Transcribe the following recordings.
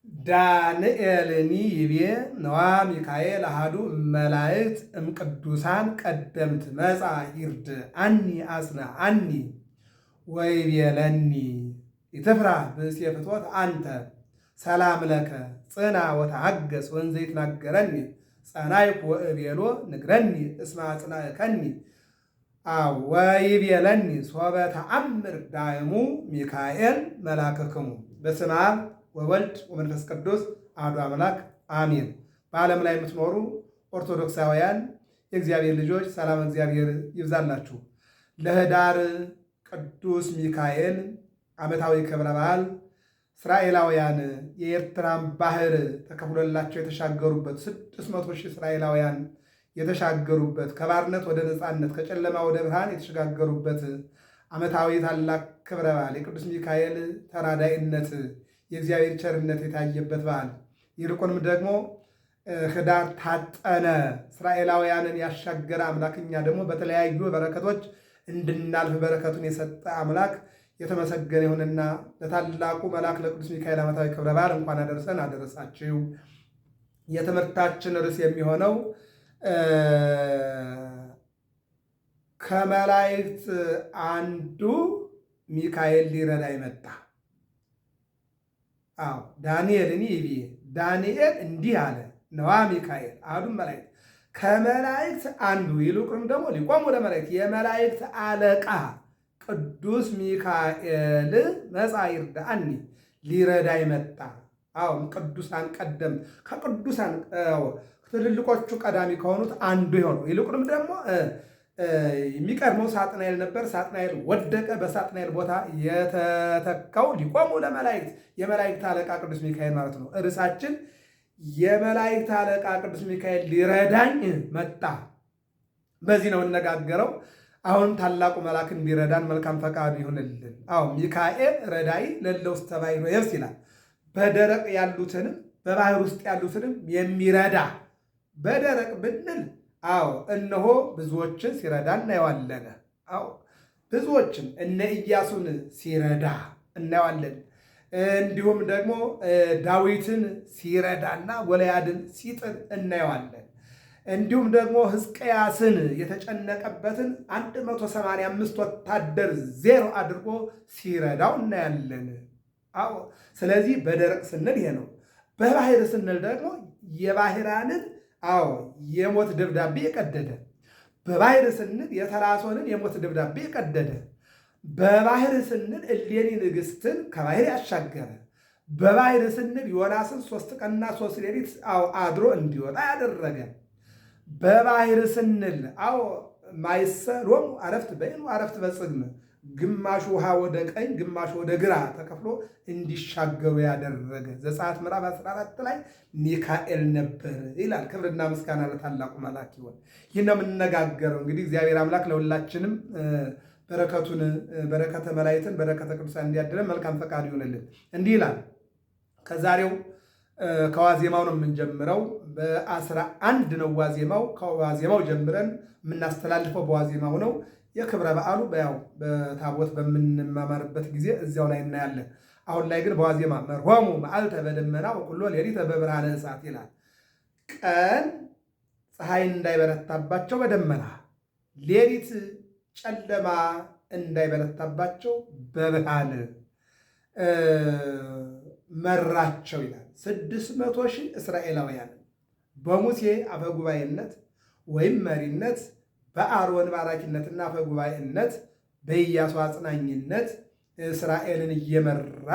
ዳንኤልኒ ይቤ ነዋ ሚካኤል አሃዱ መላእክት እምቅዱሳን ቀደምት መጻ ይርድ አኒ አጽና አኒ ወይቤለኒ ይትፍራ ብእሴ ፍትወት አንተ ሰላም ለከ ጽና ወተሐገስ ወንዘ ይትናገረኒ ጸናይኩ ወእቤሎ ንግረኒ እስመ አጽናእከኒ ወይቤለኒ ሶበ ተአምር ዳይሙ ሚካኤል መላክክሙ በስመ አብ ወወልድ ወመንፈስ ቅዱስ አሐዱ አምላክ አሜን። በዓለም ላይ የምትኖሩ ኦርቶዶክሳውያን የእግዚአብሔር ልጆች ሰላም እግዚአብሔር ይብዛላችሁ። ለኅዳር ቅዱስ ሚካኤል ዓመታዊ ክብረ በዓል እስራኤላውያን የኤርትራን ባህር ተከፍሎላቸው የተሻገሩበት 600 ሺህ እስራኤላውያን የተሻገሩበት ከባርነት ወደ ነፃነት ከጨለማ ወደ ብርሃን የተሸጋገሩበት ዓመታዊ ታላቅ ክብረ በዓል የቅዱስ ሚካኤል ተራዳኢነት የእግዚአብሔር ቸርነት የታየበት በዓል ይልቁንም ደግሞ ኅዳር ታጠነ እስራኤላውያንን ያሻገረ አምላክ እኛ ደግሞ በተለያዩ በረከቶች እንድናልፍ በረከቱን የሰጠ አምላክ የተመሰገነ ይሁንና ለታላቁ መልአክ ለቅዱስ ሚካኤል ዓመታዊ ክብረ በዓል እንኳን አደረሰን አደረሳችሁ። የትምህርታችን ርዕስ የሚሆነው ከመላእክት አንዱ ሚካኤል ሊረዳኝ መጣ። ዳንኤልኒ ይቤ ዳንኤል እንዲህ አለ ነዋ ሚካኤል አሐዱ መላእክት ከመላእክት አንዱ ይልቁንም ደግሞ ሊቆሙ ለመላእክት የመላእክት አለቃ ቅዱስ ሚካኤል መጻ ይርዳአኒ ሊረዳኝ መጣ። ቅዱሳን ቀደም ከቅዱሳን ትልልቆቹ ቀዳሚ ከሆኑት አንዱ የሆነው ይልቁንም ደግሞ የሚቀድመው ሳጥናኤል ነበር። ሳጥናኤል ወደቀ። በሳጥናኤል ቦታ የተተካው ሊቆሙ ለመላእክት የመላእክት አለቃ ቅዱስ ሚካኤል ማለት ነው። ርዕሳችን የመላእክት አለቃ ቅዱስ ሚካኤል ሊረዳኝ መጣ። በዚህ ነው እነጋገረው። አሁን ታላቁ መልአክ እንዲረዳን መልካም ፈቃዱ ይሁንልን። ሚካኤል ረዳይ ለእለ ውስተ ባሕር ወየብስ ይላል። በደረቅ ያሉትንም በባህር ውስጥ ያሉትንም የሚረዳ በደረቅ ብንል እነሆ ብዙዎችን ሲረዳ እናየዋለን። ብዙዎችን እነ ኢያሱን ሲረዳ እናየዋለን። እንዲሁም ደግሞ ዳዊትን ሲረዳና ጎልያድን ሲጥል እናየዋለን። እንዲሁም ደግሞ ሕዝቅያስን የተጨነቀበትን 185 ወታደር ዜሮ አድርጎ ሲረዳው እናያለን። ስለዚህ በደረቅ ስንል ይሄ ነው። በባህር ስንል ደግሞ የባህራንን የሞት ደብዳቤ የቀደደ፣ በባህር ስንል የተራሶንን የሞት ደብዳቤ የቀደደ፣ በባህር ስንል እሌኒ ንግሥትን ከባህር ያሻገረ፣ በባህር ስንል ዮናስን 3 ቀንና 3 ሌሊት አድሮ እንዲወጣ ያደረገ፣ በባህር ስንል ማይሰሎሙ አረፍት በይኑ አረፍት በጽግም ግማሽ ውሃ ወደ ቀኝ ግማሽ ወደ ግራ ተከፍሎ እንዲሻገሩ ያደረገ ዘጸአት ምዕራፍ 14 ላይ ሚካኤል ነበር ይላል። ክብርና ምስጋና ለታላቁ መልአክ ይሁን። ይህን ነው የምንነጋገረው። እንግዲህ እግዚአብሔር አምላክ ለሁላችንም በረከቱን በረከተ መላእክትን በረከተ ቅዱሳን እንዲያድለን መልካም ፈቃድ ይሁንልን። እንዲህ ይላል። ከዛሬው ከዋዜማው ነው የምንጀምረው። በ11 ነው ዋዜማው። ከዋዜማው ጀምረን የምናስተላልፈው በዋዜማው ነው። የክብረ በዓሉ በታቦት በምንማማርበት ጊዜ እዚያው ላይ እናያለን። አሁን ላይ ግን በዋዜማ መርሆሙ መዓልተ በደመና ወኩሎ ሌሊተ በብርሃነ እሳት ይላል። ቀን ፀሐይ እንዳይበረታባቸው በደመና ሌሊት ጨለማ እንዳይበረታባቸው በብርሃን መራቸው ይላል። 600 ሺህ እስራኤላውያን በሙሴ አፈጉባኤነት ወይም መሪነት በአሮን ባራኪነትና አፈጉባኤነት በኢያሱ አጽናኝነት እስራኤልን እየመራ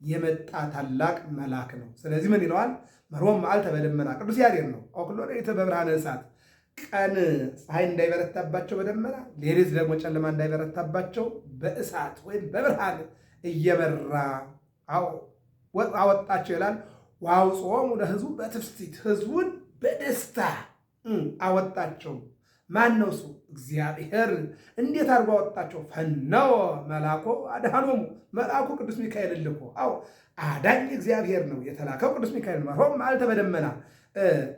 የመጣ ታላቅ መልአክ ነው። ስለዚህ ምን ይለዋል? መርሆሙ መዓልተ በደመና ቅዱስ ያሬድ ነው። ወኩሎ ሌሊተ በብርሃነ እሳት ቀን ፀሐይ እንዳይበረታባቸው በደመና ሌሊት ደግሞ ጨለማ እንዳይበረታባቸው በእሳት ወይም በብርሃን እየመራ አወጣቸው ይላል። ወአውጽኦሙ ለሕዝቡ በትፍሥሕት ሕዝቡን በደስታ አወጣቸው። ማን ነው እሱ? እግዚአብሔር። እንዴት አድርጎ አወጣቸው? ፈነወ መልአኮ አድኃኖሙ መልአኩ ቅዱስ ሚካኤል ልኮ። አዳኝ እግዚአብሔር ነው የተላከው ቅዱስ ሚካኤል ነው። መርሆሙ መዓልተ በደመና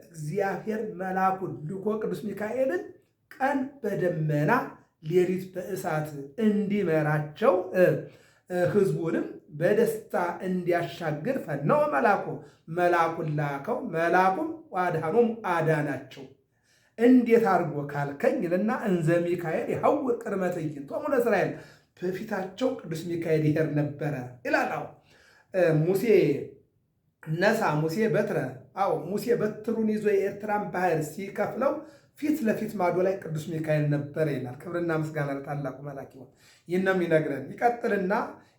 እግዚአብሔር መልአኩ ልኮ ቅዱስ ሚካኤልን ቀን በደመና ሌሊት በእሳት እንዲመራቸው ሕዝቡንም በደስታ እንዲያሻግር ፈነወ መልአኩ መልአኩን ላከው። መልአኩም ወአድኃኖሙ አዳናቸው። እንዴት አድርጎ ካልከኝ ይልና እንዘ ሚካኤል ይሐውር ቅድመ ትዕይንቶሙ ለእስራኤል በፊታቸው ቅዱስ ሚካኤል ይሄድ ነበረ ይላል። ሙሴ ነሳ ሙሴ በትረ ሙሴ በትሩን ይዞ የኤርትራን ባህር ሲከፍለው ፊት ለፊት ማዶ ላይ ቅዱስ ሚካኤል ነበረ ይላል። ክብርና ምስጋና ለታላቁ መልአክ ይሁን። ይህን ነው የሚነግረን። ይቀጥልና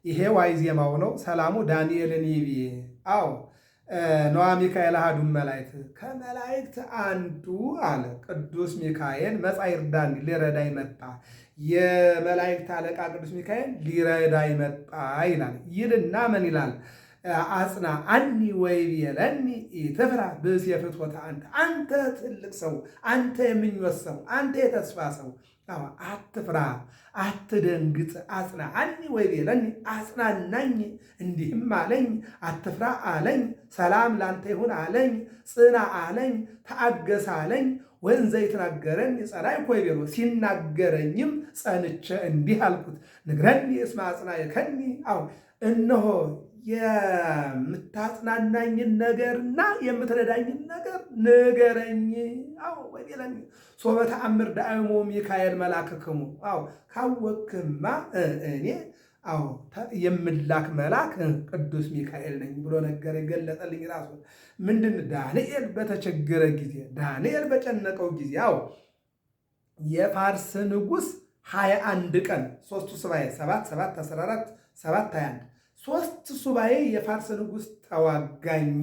ይሄ ዋይዜማው ነው። ሰላሙ ዳንኤልን ይቤ ነዋ ሚካኤል አሐዱም መላእክት ከመላእክት አንዱ አለ ቅዱስ ሚካኤል መጻ ይርዳኒ ሊረዳኝ መጣ። የመላእክት አለቃ ቅዱስ ሚካኤል ሊረዳኝ መጣ ይላል። ይልና ምን ይላል? አጽና አኒ ወይቤለኒ ኢትፍራ ብእሴ ፍትወተ አንተ ትልቅ ሰው፣ አንተ የምኞት ሰው፣ አንተ የተስፋ ሰው አትፍራ፣ አትደንግጥ። አጽና አኒ ወይቤለኒ አጽናናኝ፣ እንዲህም አለኝ፣ አትፍራ አለኝ፣ ሰላም ላንተ ይሁን አለኝ፣ ጽና አለኝ፣ ተአገስ አለኝ። ወንዘ ይትናገረኒ ጸራይኮ ይቤሎ ሲናገረኝም ጸንቼ እንዲህ አልኩት፣ ንግረኒ እስመ አጽናዕከኒ እነሆ የምታጽናናኝን ነገርና የምትረዳኝን ነገር ንገረኝ። ወይቤለኒ ሶበ ተአምር ዳእሞ ሚካኤል መልአክክሙ ካወክማ እኔ የምላክ መልአክ ቅዱስ ሚካኤል ነኝ ብሎ ነገር የገለጠልኝ ራሱ ምንድን ዳንኤል በተቸገረ ጊዜ ዳንኤል በጨነቀው ጊዜ የፋርስ ንጉሥ 21 ቀን ሦስቱ ሱባኤ 7 7 14 7 21 ሦስት ሱባኤ የፋርስ ንጉሥ ተዋጋኝ።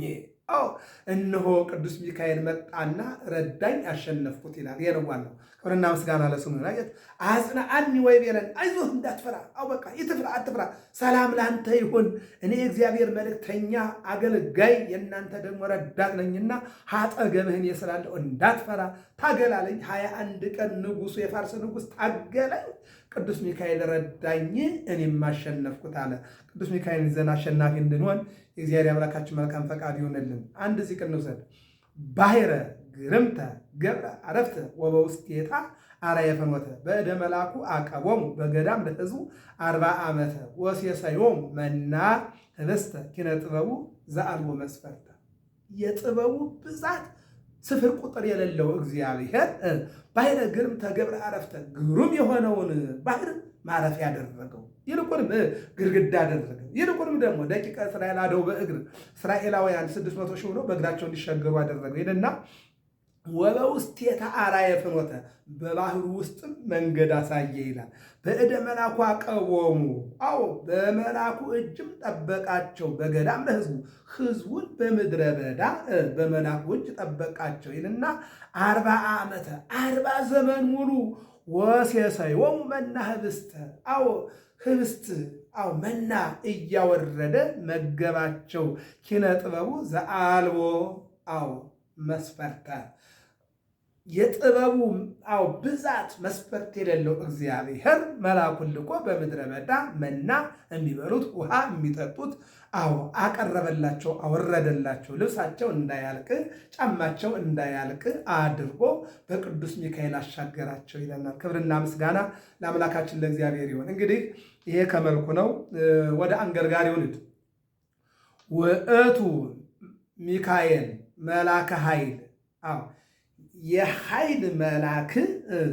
እነሆ ቅዱስ ሚካኤል መጣና ረዳኝ፣ አሸነፍኩት ይላል። የነዋል ነው። ክብርና ምስጋና ለስሙ ይሁን። አጽናአኒ ወይቤለኒ አይዞህ እንዳትፈራ፣ በቃ ይትፍራ አትፍራ፣ ሰላም ላንተ ይሁን፣ እኔ የእግዚአብሔር መልእክተኛ አገልጋይ የእናንተ ደግሞ ረዳት ነኝና አጠገብህን ስላለሁ እንዳትፈራ ታገላለኝ። 21 ቀን ንጉሱ የፋርስ ንጉሥ ታገለኝ፣ ቅዱስ ሚካኤል ረዳኝ፣ እኔም አሸነፍኩት አለ። ቅዱስ ሚካኤል ይዘን አሸናፊ እንድንሆን የእግዚአብሔር አምላካችን መልካም ፈቃድ ይሆንልን። አንድ ዚቅ እንውሰድ። ባሕረ ግርምተ ገብረ አረፍተ ወበውስቴታ አርአየ ፍኖተ በእደ መልአኩ አቀቦሙ በገዳም ለሕዝቡ 40 ዓመተ ወሴሰዮሙ መና ህብስተ ኪነ ጥበቡ ዘአልቦ መስፈርተ። የጥበቡ ብዛት ስፍር ቁጥር የሌለው እግዚአብሔር ባሕረ ግርምተ ገብረ አረፍተ ግሩም የሆነውን ባሕር ማረፊያ ያደረገው፣ ይልቁንም ግድግዳ አደረገው። ይልቁንም ደግሞ ደቂቀ እስራኤል አደው በእግር እስራኤላውያን 600 ሺህ ሆነው በእግራቸው እንዲሻገሩ አደረገው ይልና ወበውስቴታ አርአየ ፍኖተ በባህሩ ውስጥም መንገድ አሳየ ይላል። በእደ መልአኩ አቀቦሙ በመልአኩ እጅም ጠበቃቸው። በገዳም ለሕዝቡ ሕዝቡን በምድረ በዳ በመልአኩ እጅ ጠበቃቸው ይልና 40 ዓመተ 40 ዘመን ሙሉ ወሴሰዮሙ መና ህብስተ ህብስት መና እያወረደ መገባቸው። ኪነ ጥበቡ ዘአልቦ መስፈርተ የጥበቡ ብዛት መስፈርት የሌለው እግዚአብሔር መልአኩን ልኮ በምድረ በዳ መና የሚበሉት ውሃ የሚጠጡት አቀረበላቸው፣ አወረደላቸው። ልብሳቸው እንዳያልቅ ጫማቸው እንዳያልቅ አድርጎ በቅዱስ ሚካኤል አሻገራቸው ይለናል። ክብርና ምስጋና ለአምላካችን ለእግዚአብሔር ይሁን። እንግዲህ ይሄ ከመልኩ ነው። ወደ አንገርጋሪው ንድ ውእቱ ሚካኤል መልአከ ኃይል የኃይል መልአክ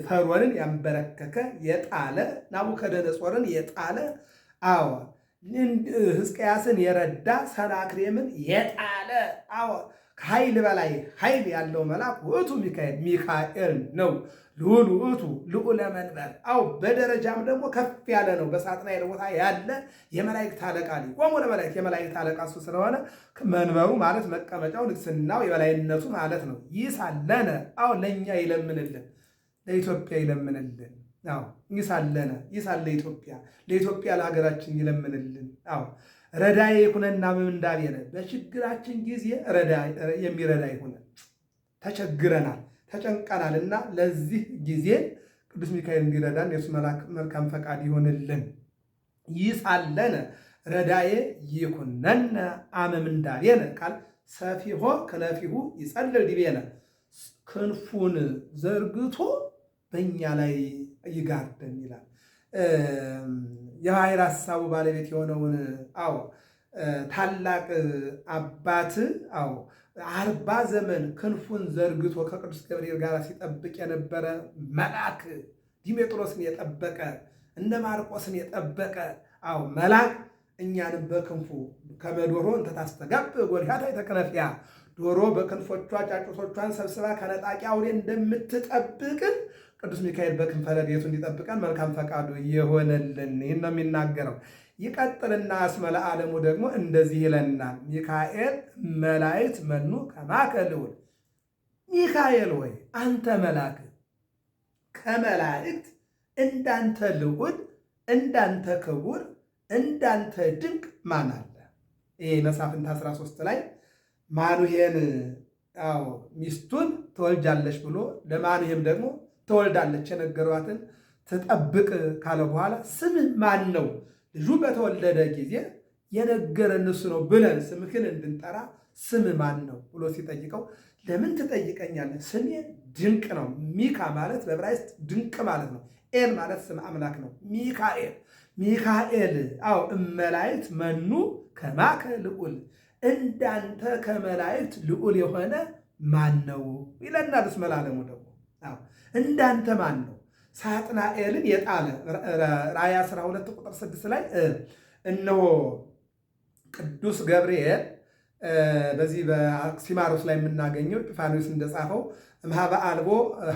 ፈርዖንን ያንበረከከ የጣለ ናቡከደነጾርን የጣለ ሕዝቅያስን የረዳ ሰናክሬምን የጣለ ከኃይል በላይ ኃይል ያለው መልአክ ውእቱ ሚካኤል ነው። ልዑል ውእቱ ልዑለ መንበር በደረጃም ደግሞ ከፍ ያለ ነው። በሳጥናኤል ቦታ ያለ የመላእክት አለቃ ሊቆሙ ለመላእክት የመላእክት አለቃ እሱ ስለሆነ መንበሩ ማለት መቀመጫው፣ ንግስናው፣ የበላይነቱ ማለት ነው። ይሳለነ ለእኛ ይለምንልን፣ ለኢትዮጵያ ይለምንልን። ይሳለነ ይሳለ ኢትዮጵያ ለኢትዮጵያ ለሀገራችን ይለምንልን። ረዳዬ ይኩነና ምምንዳቤነ በችግራችን ጊዜ የሚረዳ ይሁን። ተቸግረናል ተጨንቀናልና ለዚህ ጊዜ ቅዱስ ሚካኤል እንዲረዳን የእሱ መልካም ፈቃድ ይሆንልን። ይሳለነ ረዳዬ ይኩነነ አመምንዳቤነ ቃል ሰፊሆ ክነፊሁ ይጸልል ዲቤነ ክንፉን ዘርግቶ በእኛ ላይ ይጋርደን ይላል። የባሕር ሐሳቡ ባለቤት የሆነውን ታላቅ አባት 40 ዘመን ክንፉን ዘርግቶ ከቅዱስ ገብርኤል ጋር ሲጠብቅ የነበረ መልአክ ዲሜጥሮስን የጠበቀ እነ ማርቆስን የጠበቀ መልአክ እኛንም በክንፉ ከመዶሮ እንተ ታስተጋብ ጎልያታ የተከነፊያ ዶሮ በክንፎቿ ጫጩቶቿን ሰብስባ ከነጣቂ አውሬ እንደምትጠብቅን ቅዱስ ሚካኤል በክንፈ ረድኤቱ እንዲጠብቀን መልካም ፈቃዱ የሆነልን። ይህን ነው የሚናገረው። ይቀጥልና እስመ ለዓለሙ ደግሞ እንደዚህ ይለናል። ሚካኤል መላእክት መኑ ከማከ ልዑል። ሚካኤል ወይ አንተ መልአክ ከመላእክት እንዳንተ ልዑል፣ እንዳንተ ክቡር፣ እንዳንተ ድንቅ ማን አለ? ይሄ መሳፍንት 13 ላይ ማኑሄን ሚስቱን ትወልጃለች ብሎ ለማኑሄም ደግሞ ትወልዳለች የነገሯትን ትጠብቅ ካለ በኋላ ስምህ ማን ነው? ልጁ በተወለደ ጊዜ የነገረን እሱ ነው ብለን ስምህን እንድንጠራ ስምህ ማን ነው ብሎ ሲጠይቀው ለምን ትጠይቀኛለህ? ስሜ ድንቅ ነው። ሚካ ማለት በዕብራይስጥ ድንቅ ማለት ነው። ኤል ማለት ስም አምላክ ነው። ሚካኤል እመላእክት መኑ ከማከ ልዑል፣ እንዳንተ ከመላእክት ልዑል የሆነ ማን ነው ይለናል። እስመ ለዓለሙ ደግሞ እንዳንተ ማን ነው? ሳጥናኤልን የጣለ ራእይ 12 ቁጥር 6 ላይ እነሆ ቅዱስ ገብርኤል በዚህ በአክሲማሮስ ላይ የምናገኘው ኤጲፋንዮስ እንደጻፈው እምኀበ አልቦ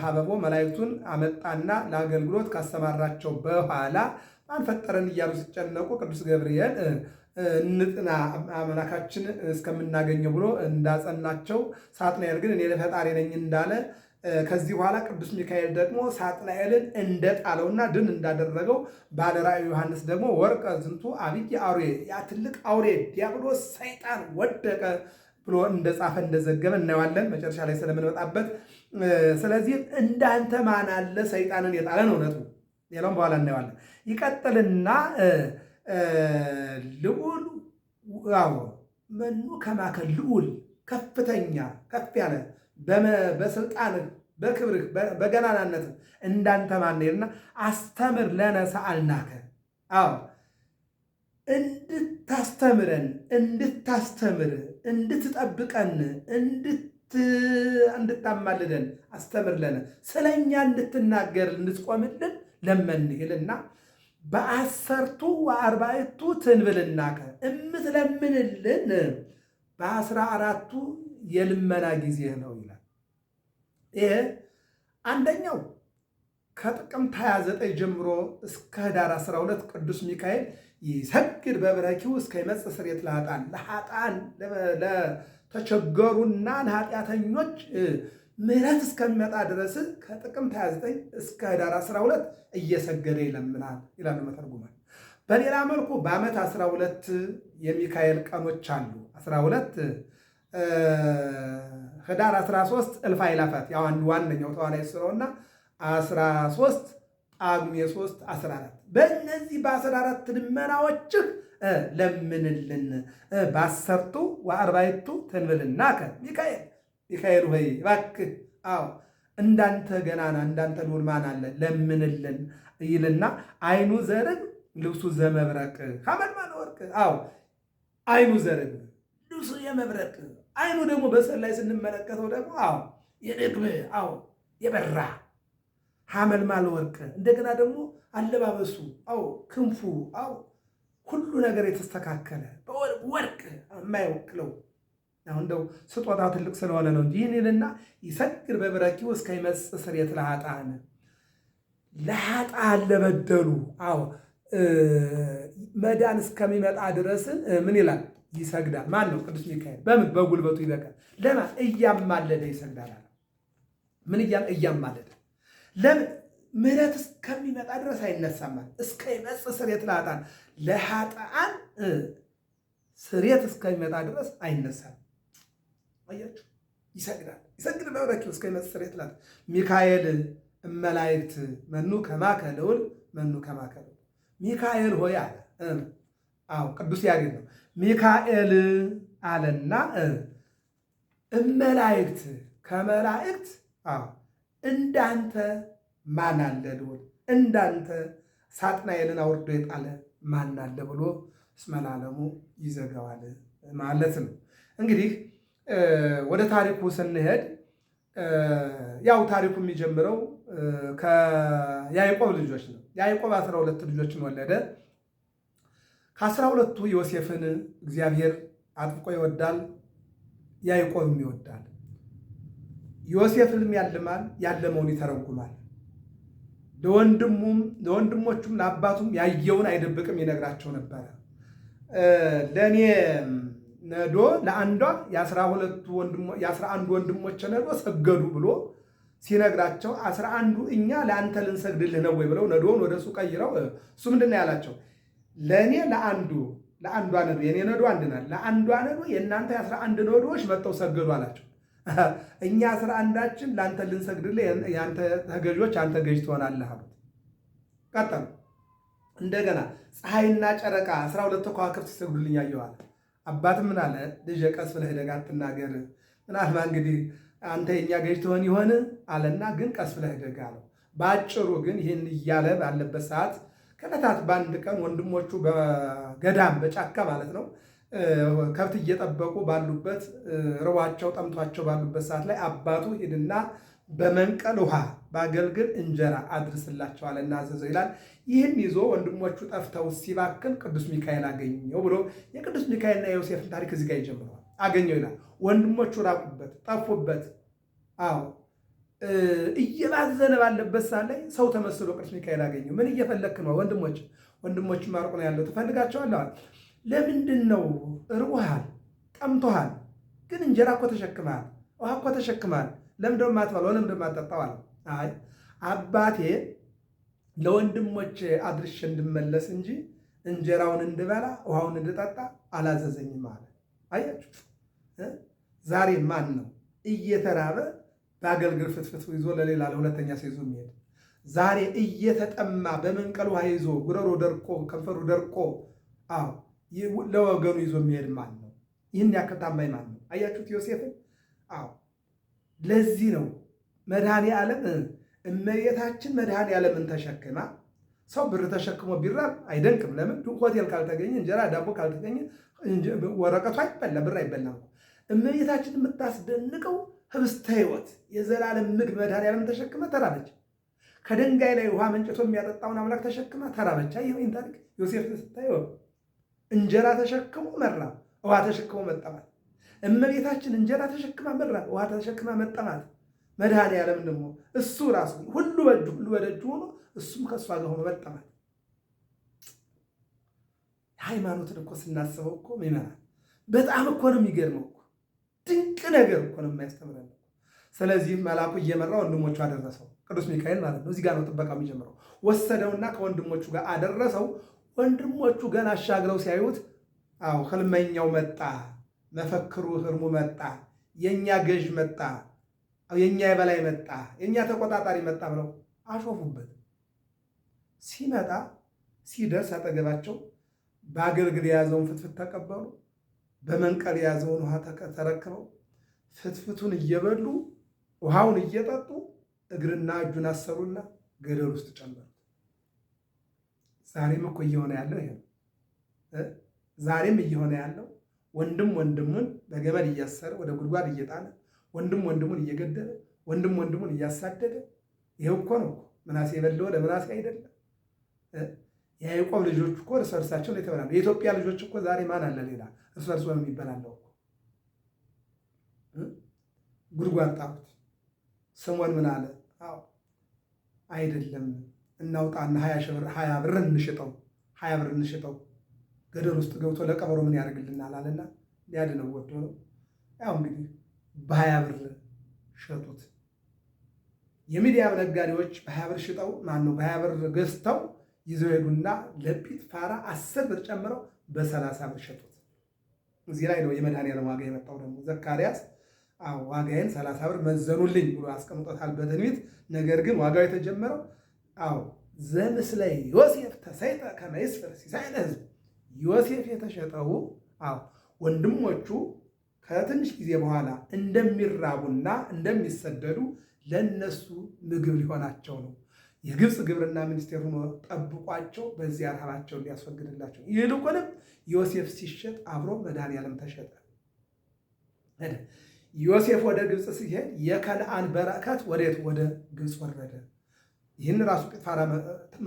ሀበቦ መላእክቱን አመጣና ለአገልግሎት ካሰማራቸው በኋላ ማን ፈጠረን እያሉ ሲጨነቁ ቅዱስ ገብርኤል እንጥና አምላካችን እስከምናገኘው ብሎ እንዳጸናቸው፣ ሳጥናኤል ግን እኔ ፈጣሪ ነኝ እንዳለ፣ ከዚህ በኋላ ቅዱስ ሚካኤል ደግሞ ሳጥናኤልን እንደጣለውና ድል እንዳደረገው ባለ ራእዩ ዮሐንስ ደግሞ ወርቀ ዝንቱ አብይ አውሬ፣ ያ ትልቅ አውሬ ዲያብሎስ ሰይጣን ወደቀ ብሎ እንደጻፈ እንደዘገበ እናየዋለን መጨረሻ ላይ ስለምንመጣበት። ስለዚህ እንዳንተ ማን አለ ሰይጣንን የጣለ ነው እውነቱ። ሌላውም በኋላ እናየዋለን። ይቀጥልና ልዑል መኑ ከማከ ልዑል፣ ከፍተኛ ከፍ ያለ በስልጣንህ በክብርህ በገናናነትህ እንዳንተ ማን ነውና አስተምር ለነ ሰአልናከ። እንድታስተምረን እንድታስተምር እንድትጠብቀን እንድታማልደን አስተምር ለነ፣ ስለኛ እንድትናገር እንድትቆምልን ለመንህ ይልና በ10ቱ ወ40ቱ ትንብልናከ፣ እምትለምንልን በ14ቱ የልመና ጊዜ ነው ይላል። ይሄ አንደኛው ከጥቅምት 29 ጀምሮ እስከ ኅዳር 12 ቅዱስ ሚካኤል ይሰግድ በብረኪው እስከ ይመጽእ ስርየት ለኃጥአን ለተቸገሩና ለኃጢአተኞች ምሕረት እስከሚመጣ ድረስ ከጥቅምት 29 እስከ ኅዳር 12 እየሰገደ ይለምናል ይላሉ መተርጉማን። በሌላ መልኩ በዓመት 12 የሚካኤል ቀኖች አሉ። 12 ኅዳር 13 እልፍ አእላፋት ያው አንዱ ዋነኛው ተዋናይ ስለሆነና 13 ጳጉሜ 3 14 በእነዚህ በ14 ልመናዎችህ ለምንልን። በ10ቱ ወ40ቱ ትንብልናከ ሚካኤል ሆይ እባክህ እንዳንተ ገናና እንዳንተ ልዑል ማን አለ ለምንልን ይልና አይኑ ዘርግ ልብሱ ዘመብረቅ ሐመልማለ ወርቅ። አይኑ ዘርግ ልብሱ የመብረቅ፣ አይኑ ደግሞ በስዕል ላይ ስንመለከተው ደግሞ የርግብ የበራ ሐመልማለ ወርቅ። እንደገና ደግሞ አለባበሱ ክንፉ ሁሉ ነገር የተስተካከለ ወርቅ የማይወክለው እንደው ስጦታው ትልቅ ስለሆነ ነው እንጂ ይህን ይልና ይሰግድ በብረኪው እስከ ይመጽእ ስርየት ለኃጥአን፣ ለኃጥአን ለበደሉ መዳን እስከሚመጣ ድረስን ምን ይላል? ይሰግዳል። ማን ነው? ቅዱስ ሚካኤል። በምን? በጉልበቱ ይበቃል። ለማን? እያማለደ ይሰግዳል አለ። ምን እያማለደ? ለምን? ምሕረት እስከሚመጣ ድረስ አይነሳም። እስከ ይመጽእ ስርየት ለኃጥአን፣ ለኃጥአን ስርየት እስከሚመጣ ድረስ አይነሳም። አያችሁ፣ ይሰግዳል። ይሰግድ በብረኪው እስከ ይመጽእ ስርየት ለኃጥአን። ሚካኤል እመላእክት መኑ ከማከ ልዑል መኑ ከማከ ልዑል። ሚካኤል ሆይ አለ። ቅዱስ ያሬድ ነው። ሚካኤል አለና እመላእክት ከመላእክት እንዳንተ ማን አለ ልዑል? እንዳንተ ሳጥናኤልን አውርዶ የጣለ ማን አለ ብሎ እስመ ለዓለሙ ይዘጋዋል ማለት ነው። እንግዲህ ወደ ታሪኩ ስንሄድ ያው ታሪኩ የሚጀምረው ከያዕቆብ ልጆች ነው። ያዕቆብ 12 ልጆችን ወለደ። ከ12ቱ ዮሴፍን እግዚአብሔር አጥብቆ ይወዳል፣ ያዕቆብም ይወዳል። ዮሴፍንም ያልማል፣ ያለመውን ይተረጉማል። ለወንድሞቹም ለአባቱም ያየውን አይደብቅም፣ ይነግራቸው ነበረ። ለእኔ ነዶ ለአንዷ የ11 ወንድሞች ነዶ ሰገዱ ብሎ ሲነግራቸው 11ዱ እኛ ለአንተ ልንሰግድልህ ነው ወይ ብለው ነዶውን ወደ እሱ ቀይረው እሱ ምንድን ነው ያላቸው? ለእኔ ለአንዷ ነዶ የኔ ነዶ አንድ ናት፣ ለአንዷ ነዶ የእናንተ የ11 ነዶዎች መጥተው ሰገዱ አላቸው። እኛ 11ዳችን ለአንተ ልንሰግድልህ፣ የአንተ ተገዦች አንተ ገዥ ትሆናለህ አሉት። ቀጠሉ። እንደገና ፀሐይና ጨረቃ 12 ከዋክብት ሲሰግዱልኝ አየዋል። አባትም ምን አለ? ልጄ ቀስ ብለህ ደግ አትናገር፣ ምናልባት እንግዲህ አንተ የኛ ገዥ ትሆን ይሆን አለና፣ ግን ቀስ ብለህ ደግ አለው። በአጭሩ ግን ይህን እያለ ባለበት ሰዓት ከዕለታት በአንድ ቀን ወንድሞቹ በገዳም በጫካ ማለት ነው ከብት እየጠበቁ ባሉበት ርቧቸው ጠምቷቸው ባሉበት ሰዓት ላይ አባቱ ሂድና በመንቀል ውሃ በአገልግል እንጀራ አድርስላቸዋልና አዘዘው ይላል። ይህን ይዞ ወንድሞቹ ጠፍተው ሲባክን ቅዱስ ሚካኤል አገኘው ብሎ የቅዱስ ሚካኤልና የዮሴፍን ታሪክ እዚህ ጋር ይጀምረዋል። አገኘው ይላል። ወንድሞቹ ራቁበት፣ ጠፉበት። አዎ እየባዘነ ባለበት ሰዓት ላይ ሰው ተመስሎ ቅዱስ ሚካኤል አገኘው። ምን እየፈለክ ነው? ወንድሞች ማርቆ ነው ያለው፣ ትፈልጋቸዋለህ። ለምንድን ነው? ርቦሃል፣ ጠምቶሃል፣ ግን እንጀራ እኮ ተሸክመሃል፣ ውሃ እኮ ተሸክመሃል። ለምንድነው የማትበላው? ለምንድነው የማትጠጣው አለ። አይ አባቴ ለወንድሞቼ አድርሼ እንድመለስ እንጂ እንጀራውን እንድበላ ውሃውን እንድጠጣ አላዘዘኝም አለ። አያችሁ፣ ዛሬ ማን ነው እየተራበ በአገልግል ፍትፍት ይዞ ለሌላ ለሁለተኛ ሰው ይዞ የሚሄድ? ዛሬ እየተጠማ በመንቀል ውሃ ይዞ ጉረሮ ደርቆ ከንፈሩ ደርቆ ለወገኑ ይዞ የሚሄድ ማን ነው? ይህን ያክል ታማኝ ማን ነው? አያችሁት ዮሴፍን? አዎ ለዚህ ነው መድኃኔ ዓለም እመቤታችን መድኃኔ ዓለምን ተሸክማ። ሰው ብር ተሸክሞ ቢራብ አይደንቅም። ለምን? ሆቴል ካልተገኘ እንጀራ ዳቦ ካልተገኘ ወረቀቱ አይበላ፣ ብር አይበላም። እመቤታችን የምታስደንቀው ህብስተ ሕይወት የዘላለም ምግብ መድኃኔ ዓለም ተሸክማ ተራበች። ከድንጋይ ላይ ውሃ መንጭቶ የሚያጠጣውን አምላክ ተሸክማ ተራበች። ይህን ታሪክ ዮሴፍ ስታየው እንጀራ ተሸክሞ መራብ፣ ውሃ ተሸክሞ መጠማት። እመቤታችን እንጀራ ተሸክማ መራብ፣ ውሃ ተሸክማ መጠማት። መድኃኔ ዓለም ደግሞ እሱ ራሱ ሁሉ በእጁ ሁሉ በደጁ ሆኖ እሱም ከእሷ ጋር ሆኖ መጠማት። ሃይማኖትን እኮ ስናስበው እኮ ይመራል። በጣም እኮ ነው የሚገርመው እኮ ድንቅ ነገር እኮ ነው የሚያስተምረን። ስለዚህ መልአኩ እየመራ ወንድሞቹ አደረሰው፣ ቅዱስ ሚካኤል ማለት ነው። እዚህ ጋር ነው ጥበቃ የሚጀምረው። ወሰደውና ከወንድሞቹ ጋር አደረሰው። ወንድሞቹ ገና አሻግረው ሲያዩት ህልመኛው መጣ፣ መፈክሩ ህርሙ መጣ፣ የእኛ ገዥ መጣ፣ የእኛ የበላይ መጣ፣ የእኛ ተቆጣጣሪ መጣ ብለው አሾፉበት። ሲመጣ ሲደርስ አጠገባቸው በአገልግል የያዘውን ፍትፍት ተቀበሉ። በመንቀል የያዘውን ውሃ ተረክበው ፍትፍቱን እየበሉ ውሃውን እየጠጡ እግርና እጁን አሰሩና ገደል ውስጥ ጨመሩት። ዛሬም እኮ እየሆነ ያለው ይሄ ነው። ዛሬም እየሆነ ያለው ወንድም ወንድሙን በገመድ እያሰረ ወደ ጉድጓድ እየጣለ ወንድም ወንድሙን እየገደለ ወንድም ወንድሙን እያሳደደ ይሄው እኮ ነው። ምናሴ የበላው ለምናሴ አይደለም። የያዕቆብ ልጆች እኮ እርስ በርሳቸው ነው የተበላሉ። የኢትዮጵያ ልጆች እኮ ዛሬ ማን አለ ሌላ እርስ በርሱ ነው የሚበላለው እኮ። ጉድጓድ ጣሉት። ስሞን ምን አለ? አዎ አይደለም እናውጣና 20 ብር እንሽጠው፣ 20 ብር እንሽጠው፣ ገደል ውስጥ ገብቶ ለቀበሮ ምን ያደርግልናል አለና ሊያድነው ወዶ ነው። ያው እንግዲህ በ20 ብር ሸጡት። የሚዲያም ነጋዴዎች በ20 ብር ሽጠው በ20 ብር ገዝተው ይዘው ሄዱና ለጲጥ ፋራ 10 ብር ጨምረው በ30 ብር ሸጡት። እዚህ ላይ ነው የመድኃኔዓለም ዋጋ የመጣው። ደግሞ ዘካርያስ ዋጋዬን 30 ብር መዘኑልኝ ብሎ አስቀምጦታል በትንቢት። ነገር ግን ዋጋው የተጀመረው ዘምስለ ዮሴፍ ተሰይጠ ከመ ይስፍር ሲሳይነ ሕዝብ፣ ዮሴፍ የተሸጠው ወንድሞቹ ከትንሽ ጊዜ በኋላ እንደሚራቡና እንደሚሰደዱ ለነሱ ምግብ ሊሆናቸው ነው። የግብፅ ግብርና ሚኒስቴር ሆኖ ጠብቋቸው በዚያ ረሃባቸውን ሊያስወግድላቸው። ይልቁንም ዮሴፍ ሲሸጥ አብሮ መድኃኔዓለም ተሸጠ። ዮሴፍ ወደ ግብፅ ሲሄድ የከነዓን በረከት ወዴት? ወደ ግብፅ ወረደ። ይህን ራሱ ጲጥፋራ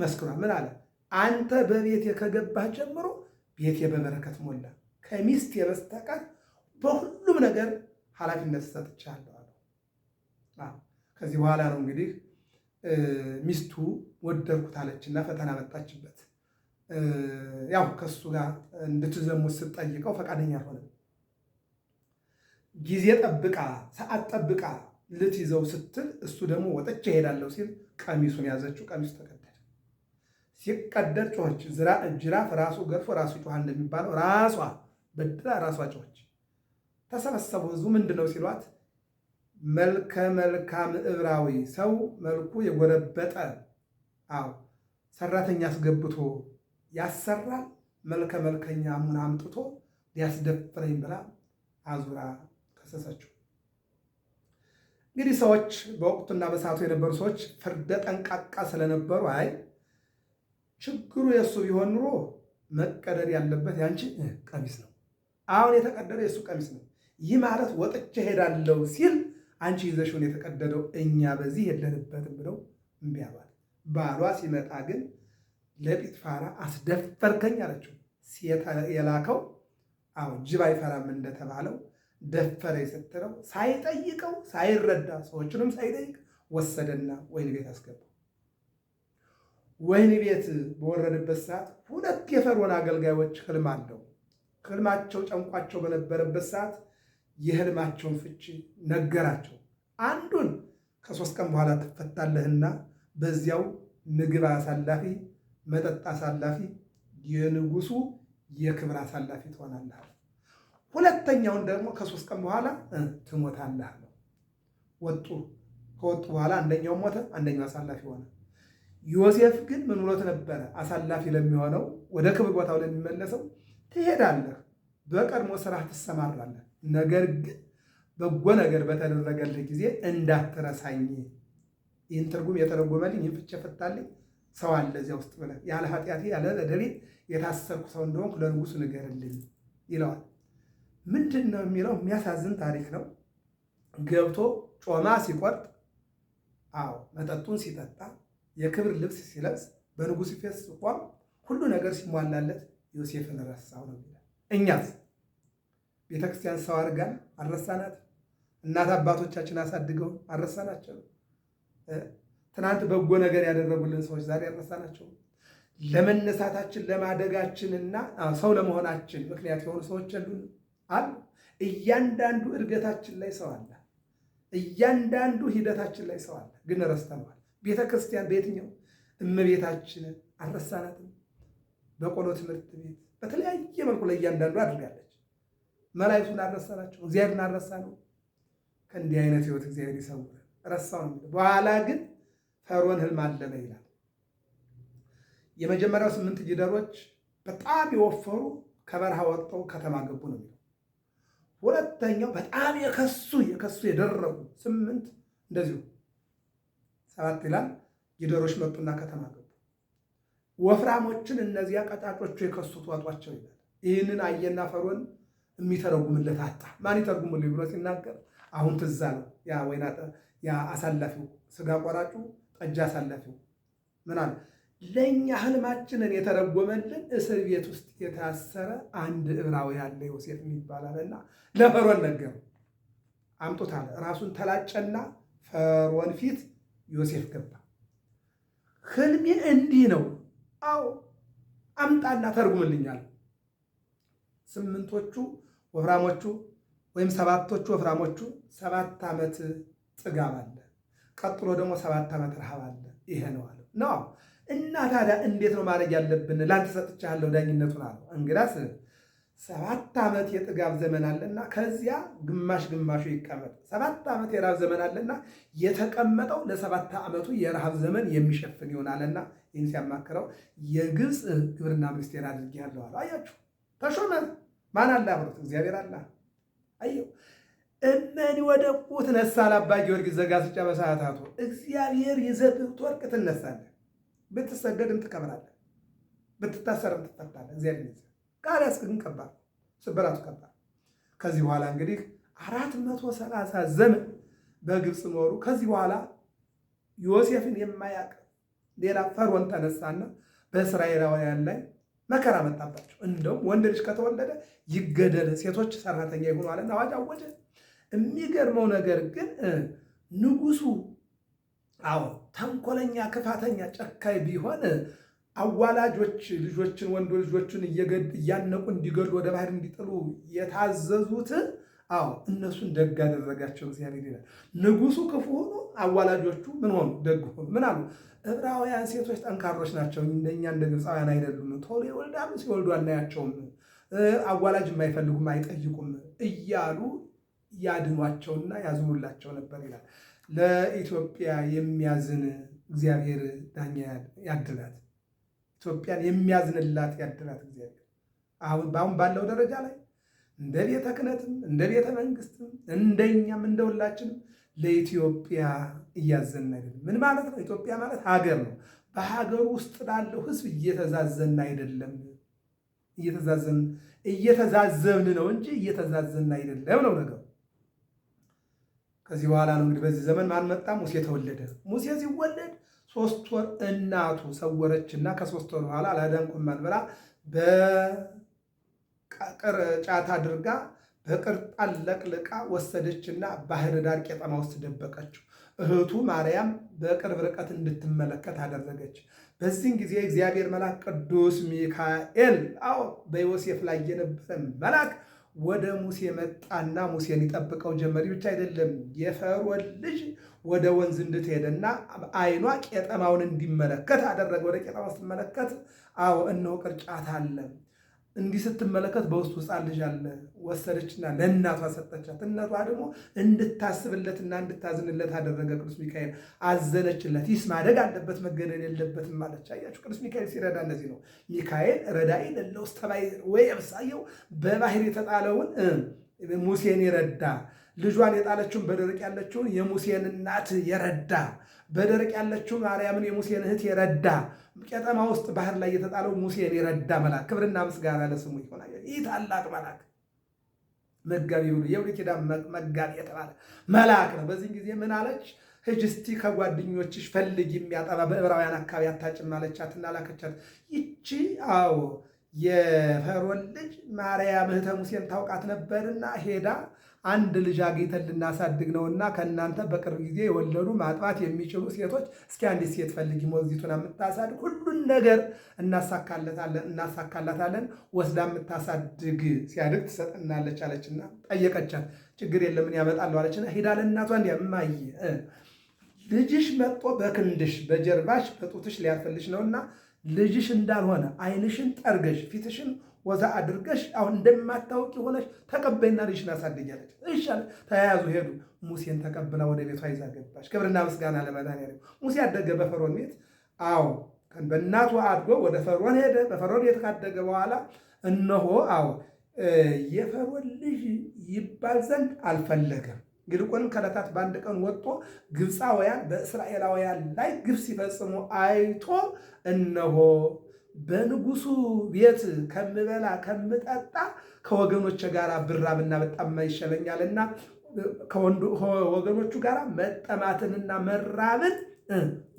መስክሯል። ምን አለ? አንተ በቤቴ ከገባህ ጀምሮ ቤቴ በበረከት ሞላ፣ ከሚስት በስተቀር በሁሉም ነገር ኃላፊነት ሰጥቻለሁ አለ። ከዚህ በኋላ ነው እንግዲህ ሚስቱ ወደድኩት አለችና ፈተና መጣችበት። ያው ከሱ ጋር እንድትዘሙት ስትጠይቀው ፈቃደኛ አልሆነም። ጊዜ ጠብቃ ሰዓት ጠብቃ ልትይዘው ስትል እሱ ደግሞ ወጥቼ እሄዳለሁ ሲል ቀሚሱን ያዘችው። ቀሚሱ ተቀደደ። ሲቀደድ ጮኸች። ጅራፍ ራሱ ገርፎ ራሱ ጮኋል እንደሚባለው ራሷ በድላ ራሷ ጮኸች። ተሰበሰቡ። ህዝቡ ምንድን ነው ሲሏት መልከ መልካም ዕብራዊ ሰው መልኩ የጎረበጠ ሰራተኛ አስገብቶ ያሰራል፣ መልከ መልከኛ ሙን አምጥቶ ሊያስደፍረኝ ብላ አዙራ ከሰሰችው። እንግዲህ ሰዎች በወቅቱና በሰዓቱ የነበሩ ሰዎች ፍርደ ጠንቃቃ ስለነበሩ አይ ችግሩ የእሱ ቢሆን ኑሮ መቀደድ ያለበት ያንቺ ቀሚስ ነው፣ አሁን የተቀደደው የእሱ ቀሚስ ነው። ይህ ማለት ወጥቼ ሄዳለሁ ሲል አንቺ ይዘሽውን የተቀደደው እኛ በዚህ የለንበትም ብለው እምቢ አሏት። ባሏ ሲመጣ ግን ለጲጥፋራ አስደፈርከኝ አለችው። የላከው ጅብ አይፈራም እንደተባለው ደፈረ ስትለው ሳይጠይቀው ሳይረዳ ሰዎችንም ሳይጠይቅ ወሰደና ወህኒ ቤት አስገባው። ወህኒ ቤት በወረደበት ሰዓት ሁለት የፈርዖን አገልጋዮች ህልም አለው። ህልማቸው ጨንቋቸው በነበረበት ሰዓት የህልማቸውን ፍቺ ነገራቸው። አንዱን ከ3 ቀን በኋላ ትፈታለህና በዚያው ምግብ አሳላፊ፣ መጠጥ አሳላፊ፣ የንጉሱ የክብር አሳላፊ ትሆናለህ። ሁለተኛውን ደግሞ ከ3 ቀን በኋላ ትሞታለህ ነው። ከወጡ በኋላ አንደኛው ሞተ፣ አንደኛው አሳላፊ ሆነ። ዮሴፍ ግን ምን ብሎት ነበረ? አሳላፊ ለሚሆነው ወደ ክብር ቦታው ለሚመለሰው ትሄዳለህ፣ በቀድሞ ስራህ ትሰማራለህ፣ ነገር ግን በጎ ነገር በተደረገልህ ጊዜ እንዳትረሳኝ። ይህን ትርጉም የተረጎመልኝ ይህን ፍቼ ፈታልኝ ሰው አለ እዚያ ውስጥ ብለህ ያለ ኃጢአቴ ያለ በደሌ የታሰርኩ ሰው እንደሆንኩ ለንጉሱ ንገርልኝ ይለዋል። ምንድን ነው የሚለው? የሚያሳዝን ታሪክ ነው። ገብቶ ጮማ ሲቆርጥ፣ መጠጡን ሲጠጣ፣ የክብር ልብስ ሲለብስ፣ በንጉሥ ፊት ሲቆም፣ ሁሉ ነገር ሲሟላለት ዮሴፍን ረሳው ነው የሚለው። እኛስ ቤተክርስቲያን ሰው አድርጋን አልረሳናት? እናት አባቶቻችን አሳድገው አልረሳናቸው? ትናንት በጎ ነገር ያደረጉልን ሰዎች ዛሬ አልረሳናቸው? ለመነሳታችን ለማደጋችንና ሰው ለመሆናችን ምክንያት የሆኑ ሰዎች አሉ። እያንዳንዱ እድገታችን ላይ ሰው አለ። እያንዳንዱ ሂደታችን ላይ ሰው አለ፣ ግን ረስተነዋል። ቤተክርስቲያን በየትኛው እመቤታችንን አልረሳናትም? በቆሎ ትምህርት ቤት በተለያየ መልኩ ላይ እያንዳንዱ አድርጋለች። መላእክቱን አልረሳናቸው? እግዚአብሔርን አልረሳነው? ከእንዲህ አይነት ህይወት እግዚአብሔር ይሰውረን። ረሳው ነው። በኋላ ግን ፈርዖን ህልም አለመ ይላል። የመጀመሪያው 8 ጊደሮች በጣም የወፈሩ ከበረሃ ወጥተው ከተማ ገቡ ነው የሚለው። ሁለተኛው በጣም የከሱ የደረቁ 8 እንደዚሁ 7 ይላል ጊደሮች መጡና ከተማ ገቡ። ወፍራሞችን እነዚያ ቀጫጮቹ የከሱት ዋጧቸው ይላል። ይህንን አየና ፈርዖን የሚተረጉምለት አጣ። ማን ይተርጉምልኝ ብሎ ሲናገር አሁን ትዝ አለው ያ አሳላፊው ስጋ ቆራጩ ጠጅ አሳላፊው ምን አለ? ለእኛ ህልማችንን የተረጎመልን እስር ቤት ውስጥ የታሰረ አንድ ዕብራዊ ያለ ዮሴፍ የሚባል አለና ለፈርዖን ነገረው። አምጡት አለ። ራሱን ተላጨና ፈርዖን ፊት ዮሴፍ ገባ። ህልሜ እንዲህ ነው፣ አምጣና ተርጉምልኛል። 8ቶቹ ወፍራሞቹ ወይም 7ቶቹ ወፍራሞቹ 7 ዓመት ጥጋብ አለ፣ ቀጥሎ ደግሞ 7 ዓመት ረሃብ አለ። ይሄ ነው አለ ነው። እና ታዲያ እንዴት ነው ማድረግ ያለብን? ላንተ ሰጥቻለሁ ዳኝነቱን አለው። እንግዳስ 7 ዓመት የጥጋብ ዘመን አለና ከዚያ ግማሽ ግማሹ ይቀመጥ። 7 ዓመት የረሃብ ዘመን አለና የተቀመጠው ለ7 ዓመቱ የረሃብ ዘመን የሚሸፍን ይሆናልና ይህን ሲያማክረው የግብፅ ግብርና ሚኒስቴር አድርጌያለሁ አለ። አያችሁ፣ ተሾመ። ማን አለ አብሮት? እግዚአብሔር አለ። አየው እመኒ ወደቁ ትነሳ ለአባ ጊዮርጊስ ዘጋስጫ በሰዓታቱ እግዚአብሔር ይዘህ ብትወድቅ ትነሳለህ። ብትሰገድም ትከብራለህ፣ ብትታሰርም ትፈታለህ። እግዚአብሔር ይመስገን። ቃሪያስ ግን ከባድ ስብራቱ ከባድ። ከዚህ በኋላ እንግዲህ 430 ዘመን በግብፅ ኖሩ። ከዚህ በኋላ ዮሴፍን የማያውቅ ሌላ ፈርዖን ተነሳና በእስራኤላውያን ላይ መከራ መጣባቸው። እንደውም ወንድ ልጅ ከተወለደ ይገደል፣ ሴቶች ሰራተኛ ይሁኑ አለና አዋጅ አወጀ። የሚገርመው ነገር ግን ንጉሱ ተንኮለኛ፣ ክፋተኛ፣ ጨካኝ ቢሆን አዋላጆች ልጆችን ወንዶ ልጆችን እያነቁ እንዲገሉ ወደ ባህር እንዲጥሉ የታዘዙት እነሱን ደግ አደረጋቸው እግዚአብሔር ይላል። ንጉሱ ክፉ ሆኖ አዋላጆቹ ምን ሆኑ? ደግ ሆኑ። ምን አሉ? ዕብራውያን ሴቶች ጠንካሮች ናቸው፣ እንደኛ እንደ ግብፃውያን አይደሉም፣ ቶሎ ይወልዳሉ፣ ሲወልዱ አናያቸውም፣ አዋላጅ የማይፈልጉም አይጠይቁም እያሉ ያድኗቸውና ያዝኑላቸው ነበር ይላል። ለኢትዮጵያ የሚያዝን እግዚአብሔር ዳኛ ያድላት። ኢትዮጵያን የሚያዝንላት ያድላት እግዚአብሔር። አሁን ባለው ደረጃ ላይ እንደ ቤተ ክህነትም እንደ ቤተ መንግስትም እንደኛም እንደሁላችንም ለኢትዮጵያ እያዘን አይደለም። ምን ማለት ነው? ኢትዮጵያ ማለት ሀገር ነው። በሀገሩ ውስጥ ላለው ሕዝብ እየተዛዘን አይደለም። እየተዛዘብን ነው እንጂ እየተዛዘን አይደለም ነው ነገሩ። ከዚህ በኋላ ነው እንግዲህ በዚህ ዘመን ማን መጣ? ሙሴ ተወለደ። ሙሴ ሲወለድ 3 ወር እናቱ ሰወረችና ከ3 ወር በኋላ አላዳንኩም ብላ በቅርጫት አድርጋ በቅርጣን ለቅልቃ ወሰደችና ባህር ዳር ቄጠማ ውስጥ ደበቀችው። እህቱ ማርያም በቅርብ ርቀት እንድትመለከት አደረገች። በዚህን ጊዜ እግዚአብሔር መልአክ ቅዱስ ሚካኤል በዮሴፍ ላይ የነበረ መልአክ ወደ ሙሴ መጣና ሙሴን ይጠብቀው ጀመር። ብቻ አይደለም የፈርዖን ልጅ ወደ ወንዝ እንድትሄድና ዓይኗ ቄጠማውን እንዲመለከት አደረገ። ወደ ቄጠማው ስትመለከት እነሆ ቅርጫት አለ። እንዲህ ስትመለከት በውስጡ ሕፃን ልጅ አለ። ወሰደችና ለእናቷ ሰጠቻት። እናቷ ደግሞ እንድታስብለትና እንድታዝንለት አደረገ። ቅዱስ ሚካኤል አዘነችለት። ይስ ማደግ አለበት መገደል የለበትም ማለች። አያችሁ ቅዱስ ሚካኤል ሲረዳ እንደዚህ ነው። ሚካኤል ረዳኢ ለእለ ውስተ ባሕር ወየብሳየው፣ በባህር የተጣለውን ሙሴን የረዳ ልጇን የጣለችውን በደረቅ ያለችውን የሙሴን እናት የረዳ በደረቅ ያለችው ማርያምን የሙሴን እህት የረዳ ቄጠማ ውስጥ ባህር ላይ የተጣለው ሙሴን የረዳ መልአክ ክብርና ምስጋና ለስሙ ይሆን። ይህ ታላቅ መልአክ መጋቢ ብሎ የብሉይ ኪዳን መጋቢ የተባለ መልአክ ነው። በዚህ ጊዜ ምን አለች? ሂጂ እስቲ ከጓደኞችሽ ፈልጊ የሚያጠባ በዕብራውያን አካባቢ አታጭም አለቻትና ላከቻት። ይቺ የፈርዖን ልጅ ማርያም እህተ ሙሴን ታውቃት ነበርና ሄዳ አንድ ልጅ አግኝተን ልናሳድግ ነውና ከእናንተ በቅርብ ጊዜ የወለዱ ማጥባት የሚችሉ ሴቶች እስኪ አንዲት ሴት ፈልጊ ሞግዚቱን የምታሳድግ ሁሉን ነገር እናሳካላታለን ወስዳ የምታሳድግ ሲያድግ ትሰጠናለች አለችና ጠየቀቻት። ችግር የለምን ያመጣለሁ አለችና ሄዳ ለእናቷ እማዬ ልጅሽ መጥቶ በክንድሽ በጀርባሽ በጡትሽ ሊያርፈልሽ ነውና ልጅሽ እንዳልሆነ ዓይንሽን ጠርገሽ ፊትሽን ወዛ አድርገሽ አሁን እንደማታውቂ ሆነሽ ተቀበይና ልጅሽን አሳድጊያለች። ይሻል ተያያዙ ሄዱ። ሙሴን ተቀብላ ወደ ቤቷ ይዛ ገባች። ክብርና ምስጋና ለመድኃኒዓለም። ሙሴ ያደገ በፈርዖን ቤት በእናቱ አድጎ ወደ ፈርዖን ሄደ። በፈርዖን ቤት ካደገ በኋላ እነሆ የፈርዖን ልጅ ይባል ዘንድ አልፈለገም። ይልቁንም ከዕለታት በአንድ ቀን ወጥቶ ግብፃውያን በእስራኤላውያን ላይ ግፍ ሲፈጽሙ አይቶ እነሆ በንጉሱ ቤት ከምበላ ከምጠጣ ከወገኖች ጋር ብራብና በጣም ይሻለኛልና ከወገኖቹ ጋር መጠማትንና መራብን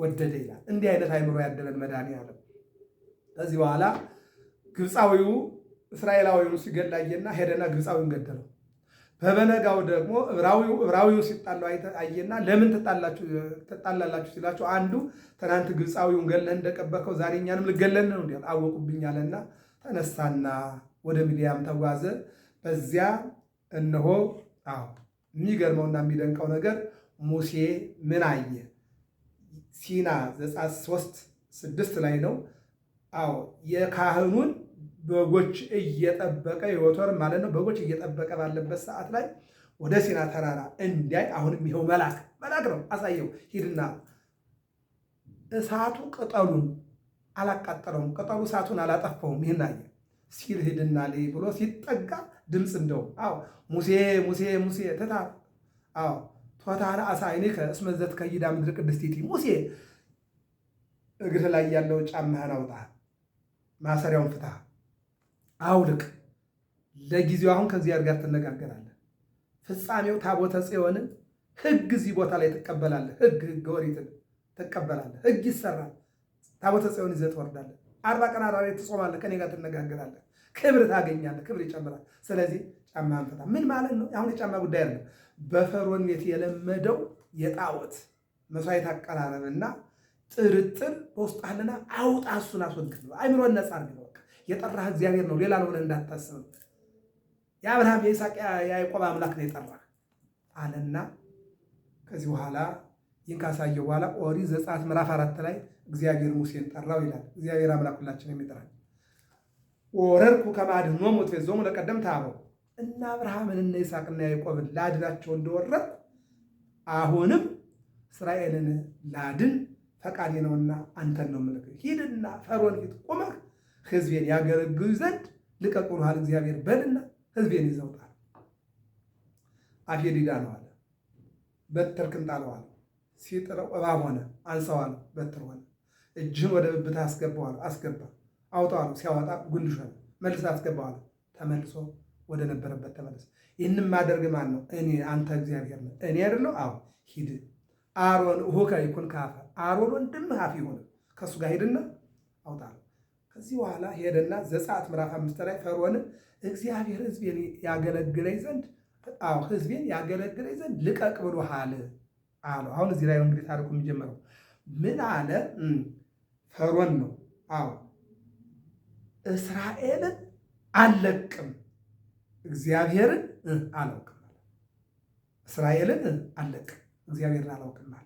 ወደደ ይላል። እንዲህ አይነት አይምሮ ያደለን መድኃኒዓለም። ከዚህ በኋላ ግብፃዊው እስራኤላዊው ሲገላየና ሄደና ግብፃዊውን ገደለው። በበነጋው ደግሞ ዕብራዊው ሲጣሉ አየና ለምን ትጣላላችሁ ሲላቸው አንዱ ትናንት ግብፃዊውን ገለህ እንደቀበርከው ዛሬ እኛንም ልገለን ነው እንዴ አወቁብኛለና ተነሳና ወደ ሚዲያም ተጓዘ። በዚያ እነሆ የሚገርመውና የሚደንቀው ነገር ሙሴ ምን አየ? ሲና ዘጸአት 3:6 ላይ ነው። የካህኑን በጎች እየጠበቀ የወተር ማለት ነው። በጎች እየጠበቀ ባለበት ሰዓት ላይ ወደ ሲና ተራራ እንዲያይ አሁንም ይኸው መልአክ ነው አሳየው። ሂድና እሳቱ ቅጠሉን አላቃጠለውም፣ ቅጠሉ እሳቱን አላጠፋውም። ይህን አየ ሲል ሂድና ልይ ብሎ ሲጠጋ ድምፅ እንደው ሙሴ ሙሴ ሙሴ ተታ ቶታና አሳይኔከ እስመ ዘትከይዳ ምድር ቅድስቲቲ ሙሴ እግር ላይ ያለው ጫማህን አውጣ፣ ማሰሪያውን ፍታ፣ አውልቅ። ለጊዜው አሁን ከእግዚአብሔር ጋር ትነጋገራለህ። ፍጻሜው ታቦተ ጽዮንን ሕግ እዚህ ቦታ ላይ ትቀበላለህ። ሕግ ኦሪትን ትቀበላለህ። ሕግ ይሰራል። ታቦተ ጽዮን ይዘህ ትወርዳለህ። 40 ቀን 40 ሌሊት ትጾማለህ። ከኔ ጋር ትነጋገራለህ። ክብር ታገኛለህ። ክብር ይጨምራል። ስለዚህ ጫማህን ፍታ። ምን ማለት ነው? አሁን የጫማ ጉዳይ አይደለም። በፈርዖን ቤት የለመደው የጣዖት መስዋዕት አቀራረብና ጥርጥር በውስጥ አለና አውጣ፣ እሱን አስወግድ ነው። አይምሮን ነፃ አድርገው። የጠራህ እግዚአብሔር ነው፣ ሌላ ነው ብለህ እንዳታስብ። የአብርሃም የይስሐቅ የያዕቆብ አምላክ ነው የጠራህ አለና ከዚህ በኋላ ይህን ካሳየው በኋላ ኦሪት ዘጸአት ምዕራፍ 4 ላይ እግዚአብሔር ሙሴን ጠራው ይላል። እግዚአብሔር አምላክ ሁላችን የሚጠራል። ወረድኩ ከመ አድኅኖሙ ወእትቤዞሙ ለቀደምት አበው እና አብርሃምን እና ይስሐቅና ያዕቆብን ላድናቸው እንደወረድኩ አሁንም እስራኤልን ላድን ፈቃዴ ነውና አንተን ነው የምልክህ። ሂድና ፈርዖን ፊት ቆመህ ሕዝቤን ያገለግሉ ዘንድ ልቀቅ ብሎሃል እግዚአብሔር በልና ሕዝቤን ይዘውጣል። አፌ ዲዳ ነው አለ። በትር ክንጣለው አለ። ሲጥለው እባብ ሆነ። አንሳው አለ። በትር ሆነ። እጅህን ወደ ብብትህ አስገባው አለ። አስገባ። አውጣው አለ። ሲያወጣ ጉንድሽ ሆነ። መልሰህ አስገባው አለ። ተመልሶ ወደ ነበረበት ተመለሰ። ይህንም ማደርግ ማን ነው? እኔ። አንተ እግዚአብሔር ነህ። እኔ አይደለሁ? አዎ። ሂድ አሮን እሁከ ይኩን ከአፈ አሮን ወንድምህ አፍ ይሁን፣ ከእሱ ጋር ሂድና አውጣ። ከዚህ በኋላ ሄደና ዘጸአት ምዕራፍ 5 ላይ ፈርዖንን እግዚአብሔር ሕዝቤን ያገለግለኝ ዘንድ ሕዝቤን ያገለግለኝ ዘንድ ልቀቅ ብሎሃል አለው። አሁን እዚህ ላይ እንግዲህ ታሪኩ የሚጀምረው ምን አለ? ፈርዖን ነው። አዎ እስራኤልን አልለቅም፣ እግዚአብሔርን አላውቅም። እስራኤልን አልለቅም፣ እግዚአብሔርን አላውቅም ማለት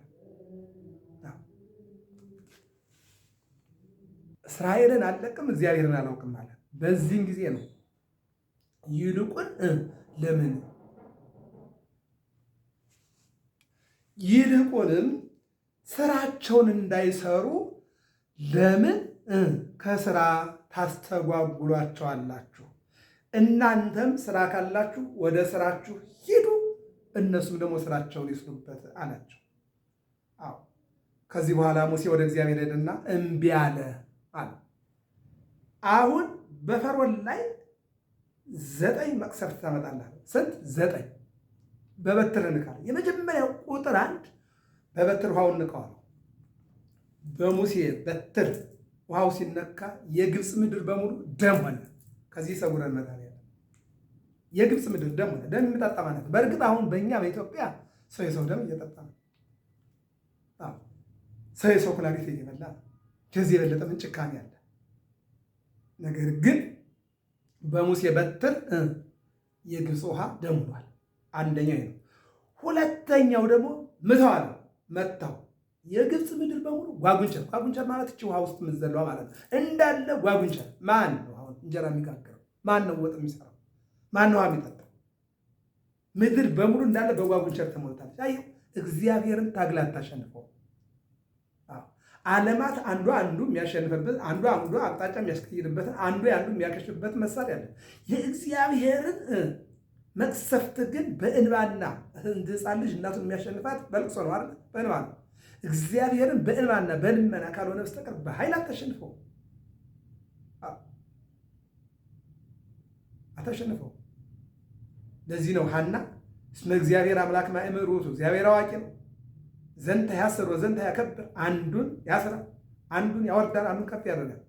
እስራኤልን አልለቅም፣ እግዚአብሔርን አላውቅም ማለት። በዚህን ጊዜ ነው ይልቁን ለምን ይልቁንም ስራቸውን እንዳይሰሩ ለምን ከስራ ታስተጓጉሏቸዋላችሁ? እናንተም ስራ ካላችሁ ወደ ስራችሁ ሂዱ፣ እነሱም ደግሞ ስራቸውን ይስሩበት አላቸው። አዎ ከዚህ በኋላ ሙሴ ወደ እግዚአብሔር ሄደና እምቢ አለ። አሁን በፈርዖን ላይ 9 መቅሰፍት ታመጣለህ። ስንት? 9 በበትር ንካል። የመጀመሪያው ቁጥር 1 በበትር ውሃውን ንቀዋል። በሙሴ በትር ውሃው ሲነካ የግብፅ ምድር በሙሉ ደም ሆነ። ከዚህ ሰውረን መታል ያለ የግብፅ ምድር ደም ሆነ። ደም የሚጠጣ ማለት በእርግጥ አሁን በእኛ በኢትዮጵያ ሰው የሰው ደም እየጠጣ ነው። ሰው የሰው ኩላሊት እየበላ ከዚህ የበለጠ ምን ጭካኔ አለ? ነገር ግን በሙሴ በትር የግብፅ ውሃ ደም ሆኗል። አንደኛው ነው። ሁለተኛው ደግሞ ምተዋል። መታው የግብፅ ምድር በሙሉ ጓጉንቸር። ጓጉንቸር ማለት እቺ ውሃ ውስጥ የምትዘለዋ ማለት ነው። እንዳለ ጓጉንቸር። ማን ነው አሁን እንጀራ የሚጋገረው? ማን ነው ወጥ የሚሰራው? ማን ነው ውሃ የሚጠጣው? ምድር በሙሉ እንዳለ በጓጉንቸር ተሞልታለች። አይ እግዚአብሔርን ታግላ አታሸንፈው። ዓለማት አንዱ አንዱ የሚያሸንፍበት፣ አንዱ አንዱ አቅጣጫ የሚያስቀይርበትን፣ አንዱ አንዱ የሚያከሽፍበት መሳሪያ አለ። የእግዚአብሔርን መቅሰፍት ግን በእንባና እንደ ሕፃን ልጅ እናቱን የሚያሸንፋት በልቅሶ ነው አይደል? በእንባ ነው። እግዚአብሔርን በእንባና በልመና ካልሆነ በስተቀር በኃይል አታሸንፈው አታሸንፈው። ለዚህ ነው ሐና እስመ እግዚአብሔር አምላክ ማእምር ውእቱ፣ እግዚአብሔር አዋቂ ነው። ዘንተ ያስር ወዘንተ ያከብር፣ አንዱን ያስራል፣ አንዱን ያወርዳል፣ አንዱን ከፍ ያደርጋል።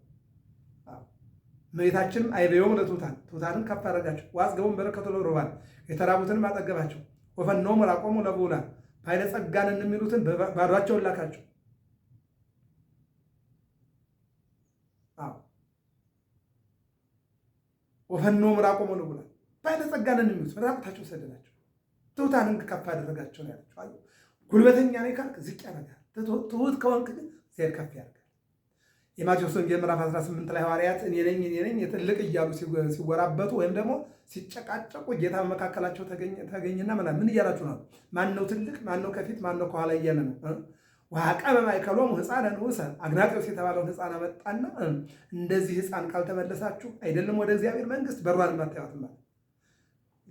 እመቤታችንም አይቤዮም ለትሑታን፣ ትሑታንን ከፍ አደረጋቸው። ወአጽገቦሙ በረከቶ ለርቡባን፣ የተራቡትንም አጠገባቸው። ወፈኖሙ ላቆሙ ለብዑላን፣ ባለጸጋን የሚሉትን ባዶአቸውን ላካቸው። ወፈኖሙ ላቆሙ ለብዑላን፣ ባለጸጋን የሚሉት ራቁታቸው ሰደዳቸው፣ ትሑታንን ከፍ አደረጋቸው ነው ያላቸው። ጉልበተኛ ነኝ ካልክ ዝቅ ያደርጋል። ትሑት ከሆንክ ግን እግዚአብሔር ከፍ ያደርጋል። የማቴዎስ ወንጌል ምዕራፍ 18 ላይ ሐዋርያት እኔ ነኝ ትልቅ እያሉ ሲወራበቱ ወይም ደግሞ ሲጨቃጨቁ ጌታ በመካከላቸው ተገኘና ምን እያላችሁ ነው? ማን ነው ትልቅ? ማን ነው ከፊት? ማን ነው ከኋላ እያለ ነው። ወአቀመ ማእከሎሙ ሕፃነ ንዑሰ፣ አግናጤዎስ የተባለውን ሕፃን አመጣና እንደዚህ ሕፃን ካልተመለሳችሁ አይደለም ወደ እግዚአብሔር መንግሥት በሯን አታዩአትም ማለት።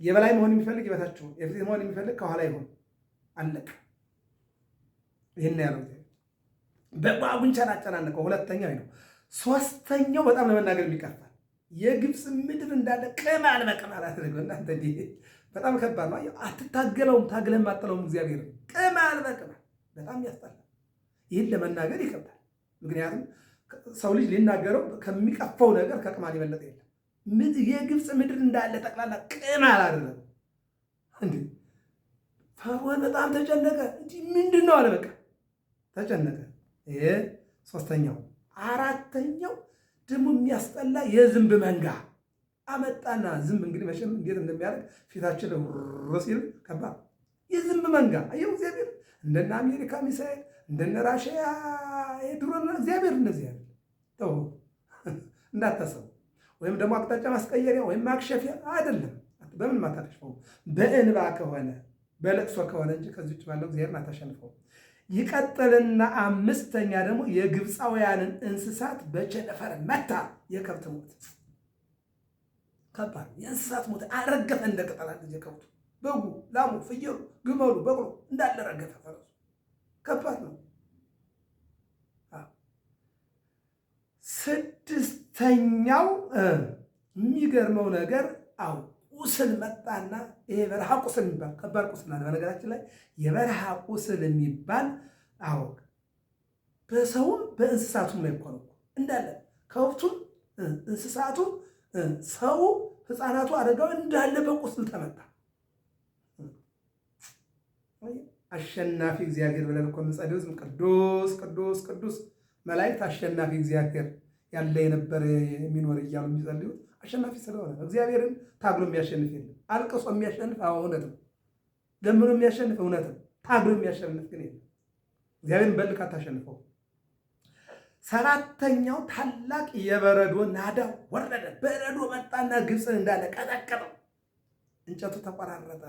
የበላይ መሆን የሚፈልግ የበታችሁ፣ የፊት መሆን የሚፈልግ ከኋላ ይሆን። አለቀ። ይህን ያለው በጓጉንቸር አጨናነቀው። ሁለተኛው ነው። ሶስተኛው በጣም ለመናገር የሚቀፋል የግብፅ ምድር እንዳለ ቅማል በቅማል አድርገው። እናንተ በጣም ከባድ ነው። አትታገለውም፣ ታግለም አጥለውም። እግዚአብሔር ቅማል በቅማል በጣም ያስጠላል። ይህን ለመናገር ይከብዳል። ምክንያቱም ሰው ልጅ ሊናገረው ከሚቀፋው ነገር ከቅማል የበለጠ የለም። የግብፅ ምድር እንዳለ ጠቅላላ ቅማል አደረገው። እንዴ ፈርዖን በጣም ተጨነቀ እንጂ ምንድን ነው አለ። በቃ ተጨነቀ። ይሄ ሶስተኛው። አራተኛው ደግሞ የሚያስጠላ የዝንብ መንጋ አመጣና፣ ዝንብ እንግዲህ መቼም እንዴት እንደሚያደርግ ፊታችን ሲል ከባድ የዝንብ መንጋ አየው። እግዚአብሔር እንደነ አሜሪካ ሚሳኤል እንደነ ራሽያ የድሮን እግዚአብሔር እንደዚህ ያለ ተው እንዳታሰቡ። ወይም ደግሞ አቅጣጫ ማስቀየሪያ ወይም ማክሸፊያ አይደለም። በምን ማታከሽፈው? በእንባ ከሆነ በለቅሶ ከሆነ እንጂ ከዚህ ውጭ ባለው እግዚአብሔርን አታሸንፈው። ይቀጥልና አምስተኛ ደግሞ የግብፃውያንን እንስሳት በቸነፈር መታ። የከብት ሞት ከባድ፣ የእንስሳት ሞት አረገፈ እንደ ቅጠል። አንድ ከብቱ፣ በጉ፣ ላሙ፣ ፍየሉ፣ ግመሉ፣ በቅሎ እንዳለ ረገፈ። ፈረሱ ከባድ ነው። ስድስተኛው የሚገርመው ነገር ቁስል መጣና፣ ይሄ በረሃ ቁስል የሚባል ከባድ ቁስል አለ። በነገራችን ላይ የበረሃ ቁስል የሚባል በሰውም በእንስሳቱም ላይ እኮ ነው እንዳለ፣ ከብቱም እንስሳቱ፣ ሰው፣ ሕፃናቱ፣ አደጋው እንዳለ በቁስል ተመታ። አሸናፊ እግዚአብሔር ብለን እኮ የምንጸልየው ዝም ቅዱስ ቅዱስ ቅዱስ መላእክት አሸናፊ እግዚአብሔር ያለ የነበረ የሚኖር እያሉ የሚጸልዩት አሸናፊ ስለሆነ እግዚአብሔርን ታግሎ የሚያሸንፍ የለም። አልቅሶ የሚያሸንፍ እውነት ነው። ለምኖ የሚያሸንፍ እውነት ነው። ታግሎ የሚያሸንፍ ግን የለም። እግዚአብሔርን በልክ አታሸንፈው። ሰባተኛው ታላቅ የበረዶ ናዳ ወረደ። በረዶ መጣና ግብፅን እንዳለ ቀጠቀጠው። እንጨቱ ተቆራረጠ፣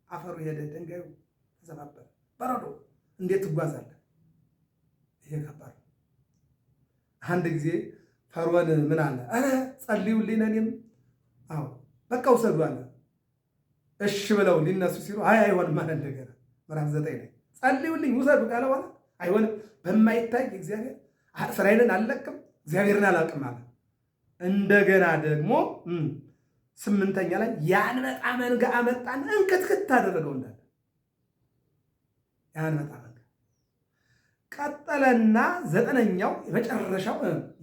አፈሩ ሄደ፣ ድንጋዩ ተሰባበረ። በረዶ እንዴት ትጓዛለህ? ይሄ ከባድ። አንድ ጊዜ ፈርዖን ምን አለ? ኧረ ጸልዩልኝ እኔም በቃ ውሰዱ አለ። እሺ ብለው ሊነሱ ሲሉ አይሆንም አለ። እንደገና ምዕራፍ 9 ላይ ጸልዩልኝ ውሰዱ ካለ በኋላ አይሆንም፣ በማይታይ እግዚአብሔር እስራኤልን አልለቅም፣ እግዚአብሔርን አላውቅም አለ። እንደገና ደግሞ 8ኛ ላይ የአንበጣ መንጋ አመጣና እንክትክት አደረገው እንዳለ የአንበጣ መንጋ። ቀጠለና 9ኛው የመጨረሻው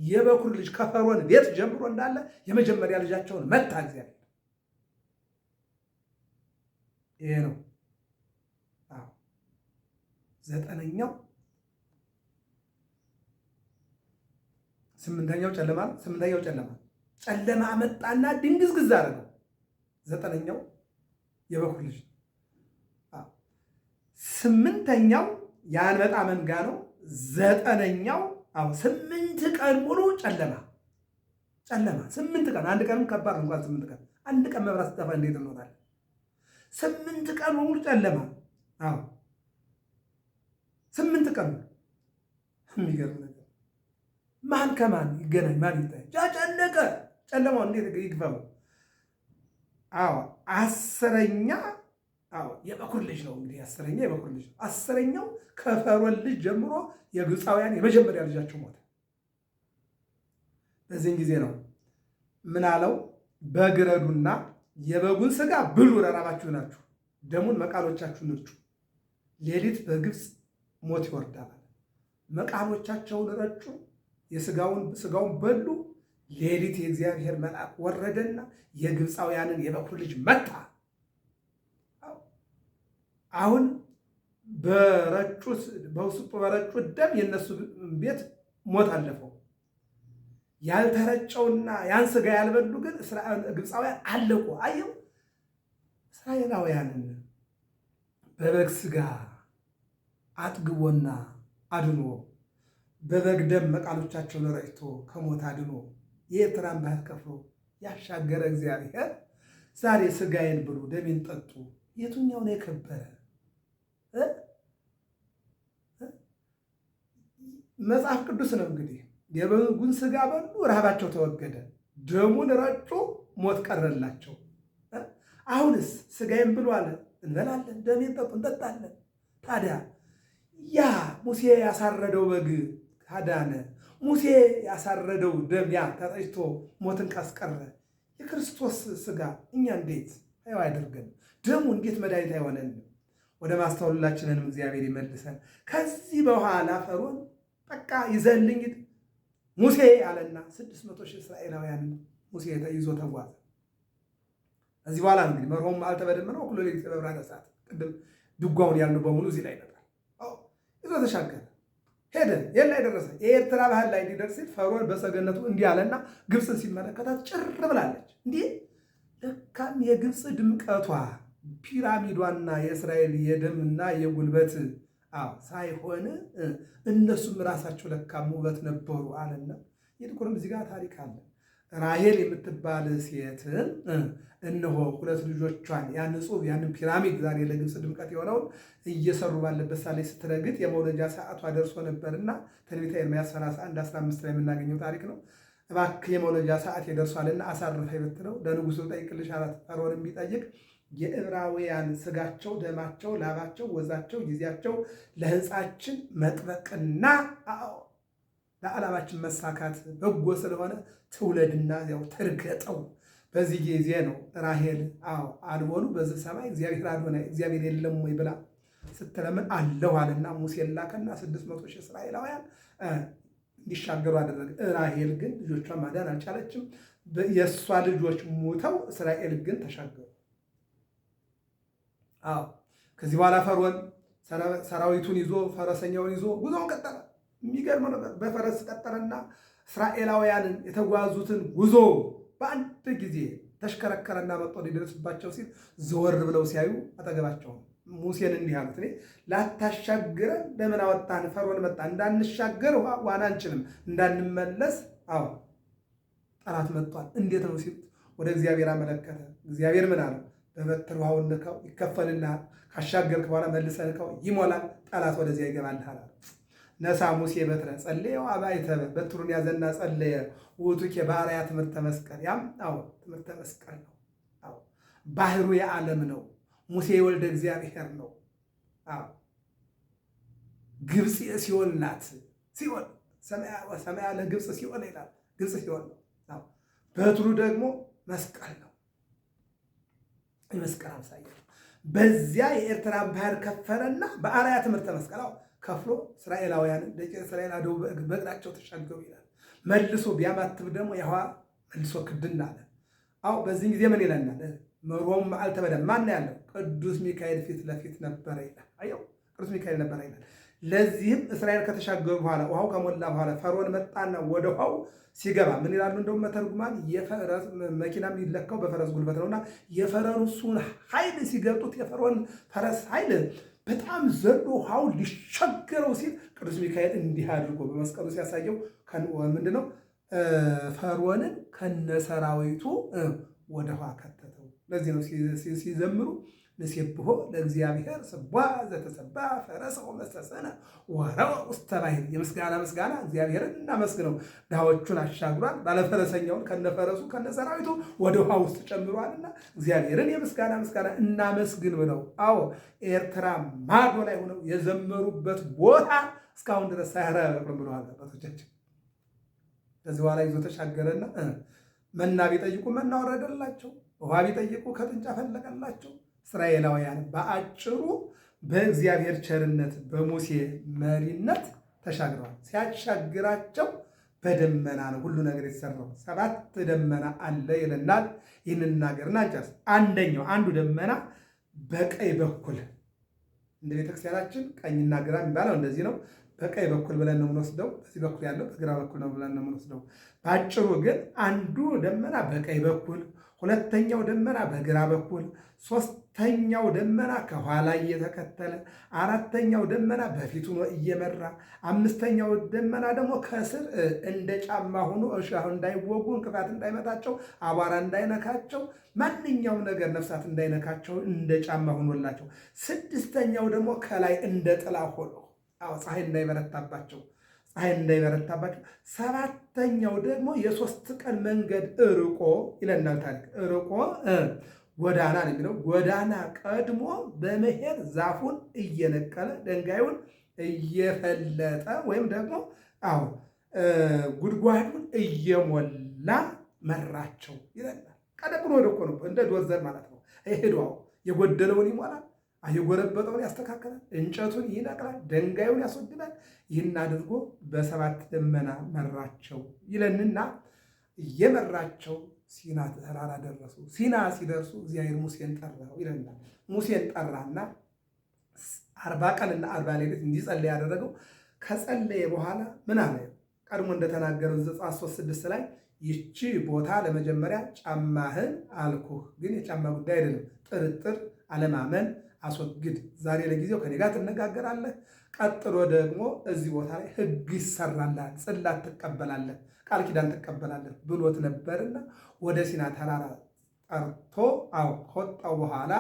የበኩር ልጅ ከፈርዖን ቤት ጀምሮ እንዳለ የመጀመሪያ ልጃቸውን መታ እግዚአብሔር። ይሄ ነው 9ኛው። 8ኛው ጨለማ፣ 8ኛው ጨለማ መጣና ድንግዝግዝ አደረገው። 9ኛው የበኩር ልጅ። 8ኛው የአንበጣ መንጋ ነው። 9ኛው 8 ቀን ሙሉ ጨለማ 8 ቀን። አንድ ቀንም ከባድ እንኳን 8 ቀን አንድ ቀን መብራት ስጠፋ እንዴት እንኖራለን? 8 ቀን ሙሉ ጨለማ። 8 ቀን የሚገርም ነገር። ማን ከማን ይገናኝ? ማን ይታይ? ጨነቀ። ጨለማው እንዴት ይግፋው? 10ኛ የበኩር ልጅ ነው እንግዲህ 10ኛ የበኩር ልጅ ነው። 10ኛው ከፈርዖን ልጅ ጀምሮ የግብፃውያን የመጀመሪያ ልጃቸው ሞተ። በዚህን ጊዜ ነው ምን አለው? በግረዱና የበጉን ስጋ ብሉ፣ ለራባችሁ ናችሁ፣ ደሙን መቃሎቻችሁን እርጩ፣ ሌሊት በግብፅ ሞት ይወርዳል። መቃሎቻቸውን ረጩ፣ ስጋውን በሉ። ሌሊት የእግዚአብሔር መልአክ ወረደና የግብፃውያንን የበኩር ልጅ መታ። አሁን በውስጡ በረጩት ደም የነሱ ቤት ሞት አለፈው። ያልተረጨውና ያን ስጋ ያልበሉ ግን ግብፃውያን አለቁ። አየው፣ እስራኤላውያንን በበግ ስጋ አጥግቦና አድኖ በበግ ደም መቃሎቻቸውን ረጭቶ ከሞት አድኖ የኤርትራን ባህር ከፍሎ ያሻገረ እግዚአብሔር ዛሬ ስጋዬን ብሉ ደሜን ጠጡ፣ የቱኛው ነው የከበረ? መጽሐፍ ቅዱስ ነው እንግዲህ። የበጉን ስጋ በሉ ረሃባቸው ተወገደ፣ ደሙን ረጩ ሞት ቀረላቸው። አሁንስ ስጋዬን ብሉ አለ፣ እንበላለን፣ ደሜን ጠጡ እንጠጣለን። ታዲያ ያ ሙሴ ያሳረደው በግ ካዳነ ሙሴ ያሳረደው ደም ያ ተረጭቶ ሞትን ካስቀረ የክርስቶስ ሥጋ እኛ እንዴት ሕያው ያደርገን? ደሙ እንዴት መድኃኒት አይሆነንም? ወደ ማስተዋላችንንም እግዚአብሔር ይመልሰን። ከዚህ በኋላ ፈርዖን በቃ ይዘልኝ ሙሴ አለና 600 ሺህ እስራኤላውያን ሙሴ ይዞ ተጓዘ። እዚህ በኋላ እንግዲህ መርሆም አልተበደመነው ሁሉ ሌሊት በብርሃነ እሳት ቅድም ድጓውን ያልነው በሙሉ እዚህ ላይ ነበር። ይዞ ተሻገረ ሄደ። የት ላይ ደረሰ? የኤርትራ ባህር ላይ ሊደርስ ሲል ፈርዖን በሰገነቱ እንዲህ አለና ግብፅን ሲመለከታት ጭር ብላለች። እንዲህ ለካም የግብፅ ድምቀቷ ፒራሚዷና የእስራኤል የደምና የጉልበት ሳይሆን እነሱም ራሳቸው ለካም ውበት ነበሩ አለና ይልቁንም እዚህ ጋር ታሪክ አለ። ራሄል የምትባል ሴትን እነሆ ሁለት ልጆቿን ያን ጽሑፍ ያንን ፒራሚድ ዛሬ ለግብፅ ድምቀት የሆነውን እየሰሩ ባለበት ሳሌ ስትረግጥ የመውለጃ ሰዓቷ ደርሶ ነበርና ትንቢተ ኤርምያስ 31:15 ላይ የምናገኘው ታሪክ ነው። እባክህ የመውለጃ ሰዓት ይደርሷልና አሳርፈኝ ብትለው ለንጉሡ ጠይቅልሽ አላት። ፈርዖን ቢጠይቅ የዕብራውያን ስጋቸው፣ ደማቸው፣ ላባቸው፣ ወዛቸው፣ ጊዜያቸው ለሕንፃችን መጥበቅና ለዓላማችን መሳካት በጎ ስለሆነ ትውለድና ያው ትርገጠው። በዚህ ጊዜ ነው ራሄል አልቦኑ በዚህ ሰማይ እግዚአብሔር አልሆነ እግዚአብሔር የለም ወይ ብላ ስትለምን አለሁ አለና ሙሴን ላከና 600 ሺህ እስራኤላውያን እንዲሻገሩ አደረገ። ራሄል ግን ልጆቿን ማዳን አልቻለችም። የእሷ ልጆች ሞተው እስራኤል ግን ተሻገሩ። ከዚህ በኋላ ፈርዖን ሰራዊቱን ይዞ ፈረሰኛውን ይዞ ጉዞውን ቀጠለ። የሚገርመው ነገር በፈረስ ቀጠለና እስራኤላውያንን የተጓዙትን ጉዞ በአንድ ጊዜ ተሽከረከረና መጥቶ ሊደርስባቸው ሲል ዘወር ብለው ሲያዩ አጠገባቸው ሙሴን እንዲህ አሉት፣ እኔ ላታሻግረን ለምን አወጣን? ፈርዖን መጣ፣ እንዳንሻገር ዋና አንችልም፣ እንዳንመለስ ጠላት መጥቷል። እንዴት ነው ሲሉት ወደ እግዚአብሔር አመለከተ። እግዚአብሔር ምን አለው? በበትር ውሃውን ንካው ይከፈልልሃል፣ ካሻገርክ በኋላ መልሰህ ንካው ይሞላል፣ ጠላት ወደዚያ ይገባልሃል። ነሳ ሙሴ በትረ ጸለየው አባይተበ በትሩን ያዘና ጸለየ። ውእቱኬ በአርአያ ትምህርተ መስቀል ያም ትምህርተ መስቀል ነው። ባህሩ የዓለም ነው። ሙሴ የወልደ እግዚአብሔር ነው። ግብፅ ሲኦል ናት። ሲኦል ሰማያ ለግብፅ ሲኦል ይላል። ግብፅ ሲኦል ነው። በትሩ ደግሞ መስቀል ነው። የመስቀል አምሳያ በዚያ የኤርትራ ባህር ከፈለና በአርአያ ትምህርተ መስቀል ከፍሎ እስራኤላውያን ደቂቀ እስራኤል አደው በእግራቸው ተሻገሩ ይላል። መልሶ ቢያማትብ ደግሞ ያዋ መልሶ ክድና አለ። በዚህ ጊዜ ምን ይለናል? መርሆም አልተበደም። ማን ያለው? ቅዱስ ሚካኤል ፊት ለፊት ነበረ ይላል። አየው ቅዱስ ሚካኤል ነበረ ይላል። ለዚህም እስራኤል ከተሻገሩ በኋላ ውሃው ከሞላ በኋላ ፈርዖን መጣና ወደ ውሃው ሲገባ ምን ይላሉ? እንደውም መተርጉማን የፈረስ መኪና የሚለካው በፈረስ ጉልበት ነውና የፈረሱን ኃይል ሲገልጡት የፈርዖን ፈረስ ኃይል በጣም ዘሎ ውሃው ሊሻገረው ሲል ቅዱስ ሚካኤል እንዲህ አድርጎ በመስቀሉ ሲያሳየው ምንድነው? ፈርዖንን ከነሰራዊቱ ወደ ውሃ ከተተው። ለዚህ ነው ሲዘምሩ ንሴብሖ ለእግዚአብሔር ስቧ ዘተሰባ ፈረሰው መሰሰነ ወረወ ውስተ ባሕር። ምስጋና እግዚአብሔርን እናመስግነው፣ ድሃዎቹን አሻግሯል፣ ባለፈረሰኛውን ከነፈረሱ ከነሰራዊቱ ወደ ውሃ ውስጥ ጨምሯልና እግዚአብሔርን የምስጋና እናመስግን ብለው ኤርትራ ማዶ ላይ ሆነው የዘመሩበት ቦታ እስካሁን ድረስ ሳያረቅም ብለዋል አባቶቻችን። ከዚህ በኋላ ይዞ ተሻገረና መና ቢጠይቁ መና ወረደላቸው፣ ውሃ ቢጠይቁ ከጥንጫ ፈለቀላቸው። እስራኤላውያን በአጭሩ በእግዚአብሔር ቸርነት በሙሴ መሪነት ተሻግረዋል። ሲያሻግራቸው በደመና ነው ሁሉ ነገር የተሰራው። 7 ደመና አለ ይለናል። ይህንን እናገርና እንጨርስ። አንዱ ደመና በቀኝ በኩል እንደ ቤተክርስቲያናችን ቀኝና ግራ የሚባለው እንደዚህ ነው። በቀኝ በኩል ብለን ነው የምንወስደው። በዚህ በኩል ያለው በግራ በኩል ነው ብለን ነው የምንወስደው። በአጭሩ ግን አንዱ ደመና በቀኝ በኩል፣ ሁለተኛው ደመና በግራ በኩል፣ ሶስተኛው ደመና ከኋላ እየተከተለ፣ አራተኛው ደመና በፊቱ እየመራ፣ አምስተኛው ደመና ደግሞ ከስር እንደ ጫማ ሆኖ እሾህ እንዳይወጉ፣ እንቅፋት እንዳይመታቸው፣ አቧራ እንዳይነካቸው፣ ማንኛውም ነገር ነፍሳት እንዳይነካቸው እንደ ጫማ ሆኖላቸው፣ ስድስተኛው ደግሞ ከላይ እንደ ጥላ ሆኖ ፀሐይ እንዳይበረታባቸው፣ ሰባተኛው ደግሞ የ3 ቀን መንገድ ርቆ ይለናል ታሪክ። ርቆ ጎዳና ነው የሚለው። ጎዳና ቀድሞ በመሄድ ዛፉን እየነቀለ ድንጋዩን እየፈለጠ ወይም ደግሞ አዎ ጉድጓዱን እየሞላ መራቸው ይለናል። ቀደም ብሎ እኮ ነው እንደ ዶዘር ማለት ነው። ሄዶ የጎደለውን ይሞላል፣ የጎረበጠውን ያስተካከላል፣ እንጨቱን ይነቅላል፣ ድንጋዩን ያስወግዳል። ይህን አድርጎ በሰባት ደመና መራቸው ይለንና እየመራቸው ሲና ተራራ ደረሱ። ሲና ሲደርሱ እግዚአብሔር ሙሴን ጠራው ይለናል። ሙሴን ጠራና 40 ቀንና 40 ሌሊት እንዲጸልይ ያደረገው ከጸለየ በኋላ ምን አለ? ቀድሞ እንደተናገረው ዘጸአት 3:6 ላይ ይቺ ቦታ ለመጀመሪያ ጫማህን አልኩህ፣ ግን የጫማ ጉዳይ አይደለም፣ ጥርጥር፣ አለማመን አስወግድ። ዛሬ ለጊዜው ከኔ ጋር ትነጋገራለህ፣ ቀጥሎ ደግሞ እዚህ ቦታ ላይ ሕግ ይሰራልሃል፣ ጽላት ትቀበላለህ፣ ቃል ኪዳን ትቀበላለህ ብሎት ነበርና ወደ ሲና ተራራ ጠርቶ ከወጣው በኋላ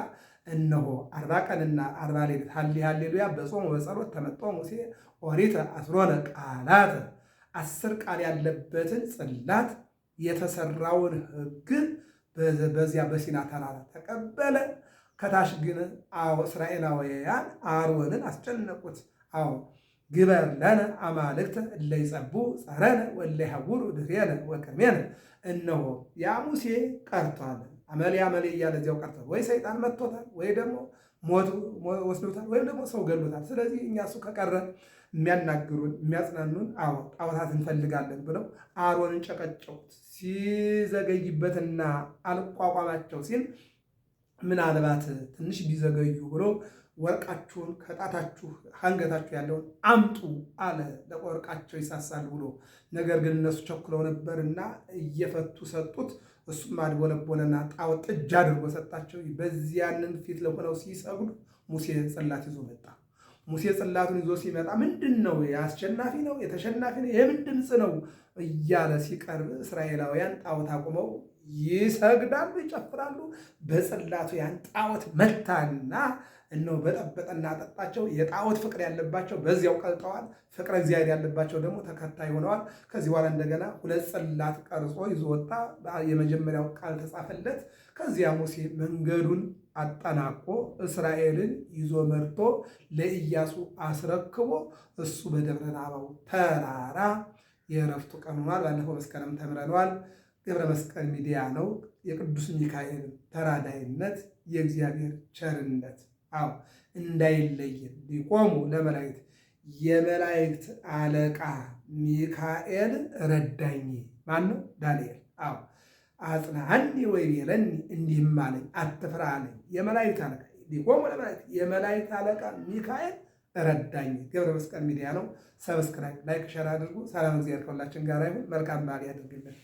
እነሆ 40 ቀንና 40 ሌሊት ሃሌሉያ በጾም በጸሎት ተመጦ ሙሴ ኦሪት አስሮነ ቃላት 10 ቃል ያለበትን ጽላት የተሰራውን ሕግ በዚያ በሲና ተራራ ተቀበለ። ከታች ግን እስራኤላውያን አሮንን አስጨነቁት። ግበር ለነ አማልክተ እለ ይጸቡ ጸረነ ወእለ ይሐውሩ ድኅሬነ ወቅድሜነ። እነሆ ያ ሙሴ ቀርቷል፣ አመሌ እያለ እዚያው ቀርቷል። ወይ ሰይጣን መጥቶታል፣ ወይ ደግሞ ሞት ወስዶታል፣ ወይም ደግሞ ሰው ገሎታል። ስለዚህ እኛ እሱ ከቀረ የሚያናግሩን የሚያጽናኑን ጣዖታት እንፈልጋለን ብለው አሮንን ጨቀጨቁት። ሲዘገይበትና አልቋቋማቸው ሲል ምናልባት ትንሽ ቢዘገዩ ብሎ ወርቃችሁን ከጣታችሁ አንገታችሁ ያለውን አምጡ አለ። ለወርቃቸው ይሳሳሉ ብሎ ነገር ግን እነሱ ቸኩለው ነበርና እየፈቱ ሰጡት። እሱም አድቦለቦለና ጣዖት ጥጃ አድርጎ ሰጣቸው። በዚያንን ፊት ለሆነው ሲሰግዱ ሙሴ ጽላት ይዞ መጣ። ሙሴ ጽላቱን ይዞ ሲመጣ ምንድን ነው? የአስሸናፊ ነው? የተሸናፊ ነው? የምን ድምፅ ነው? እያለ ሲቀርብ እስራኤላውያን ጣዖት አቁመው ይሰግዳሉ፣ ይጨፍራሉ። በጽላቱ ያን ጣዖት መታና እነሆ በጠበጠና ጠጣቸው። የጣዖት ፍቅር ያለባቸው በዚያው ቀልጠዋል። ፍቅረ እግዚአብሔር ያለባቸው ደግሞ ተከታይ ሆነዋል። ከዚህ በኋላ እንደገና 2 ጽላት ቀርጾ ይዞ ወጣ። የመጀመሪያው ቃል ተጻፈለት። ከዚያ ሙሴ መንገዱን አጠናቆ እስራኤልን ይዞ መርቶ ለኢያሱ አስረክቦ እሱ በደብረ ታቦር ተራራ የዕረፍቱ ቀን ሆኗል። ባለፈው መስከረም ተምረነዋል። ገብረ መስቀል ሚዲያ ነው። የቅዱስ ሚካኤል ተራዳይነት፣ የእግዚአብሔር ቸርነት እንዳይለየን ሊቆሙ ለመላእክት የመላእክት አለቃ ሚካኤል ረዳኝ። ማን ነው? ዳንኤል። አጽናኒ ወይቤለኒ እንዲህም አለኝ አትፍራ አለኝ። የመላእክት አለቃ ሊቆሙ ለመላእክት የመላእክት አለቃ ሚካኤል ረዳኝ። ገብረ መስቀል ሚዲያ ነው። ሰብስክራይብ፣ ላይክ፣ ሸር አድርጉ። ሰላም እግዚአብሔር ከሁላችን ጋር ይሁን። መልካም በዓል ያድርግልን።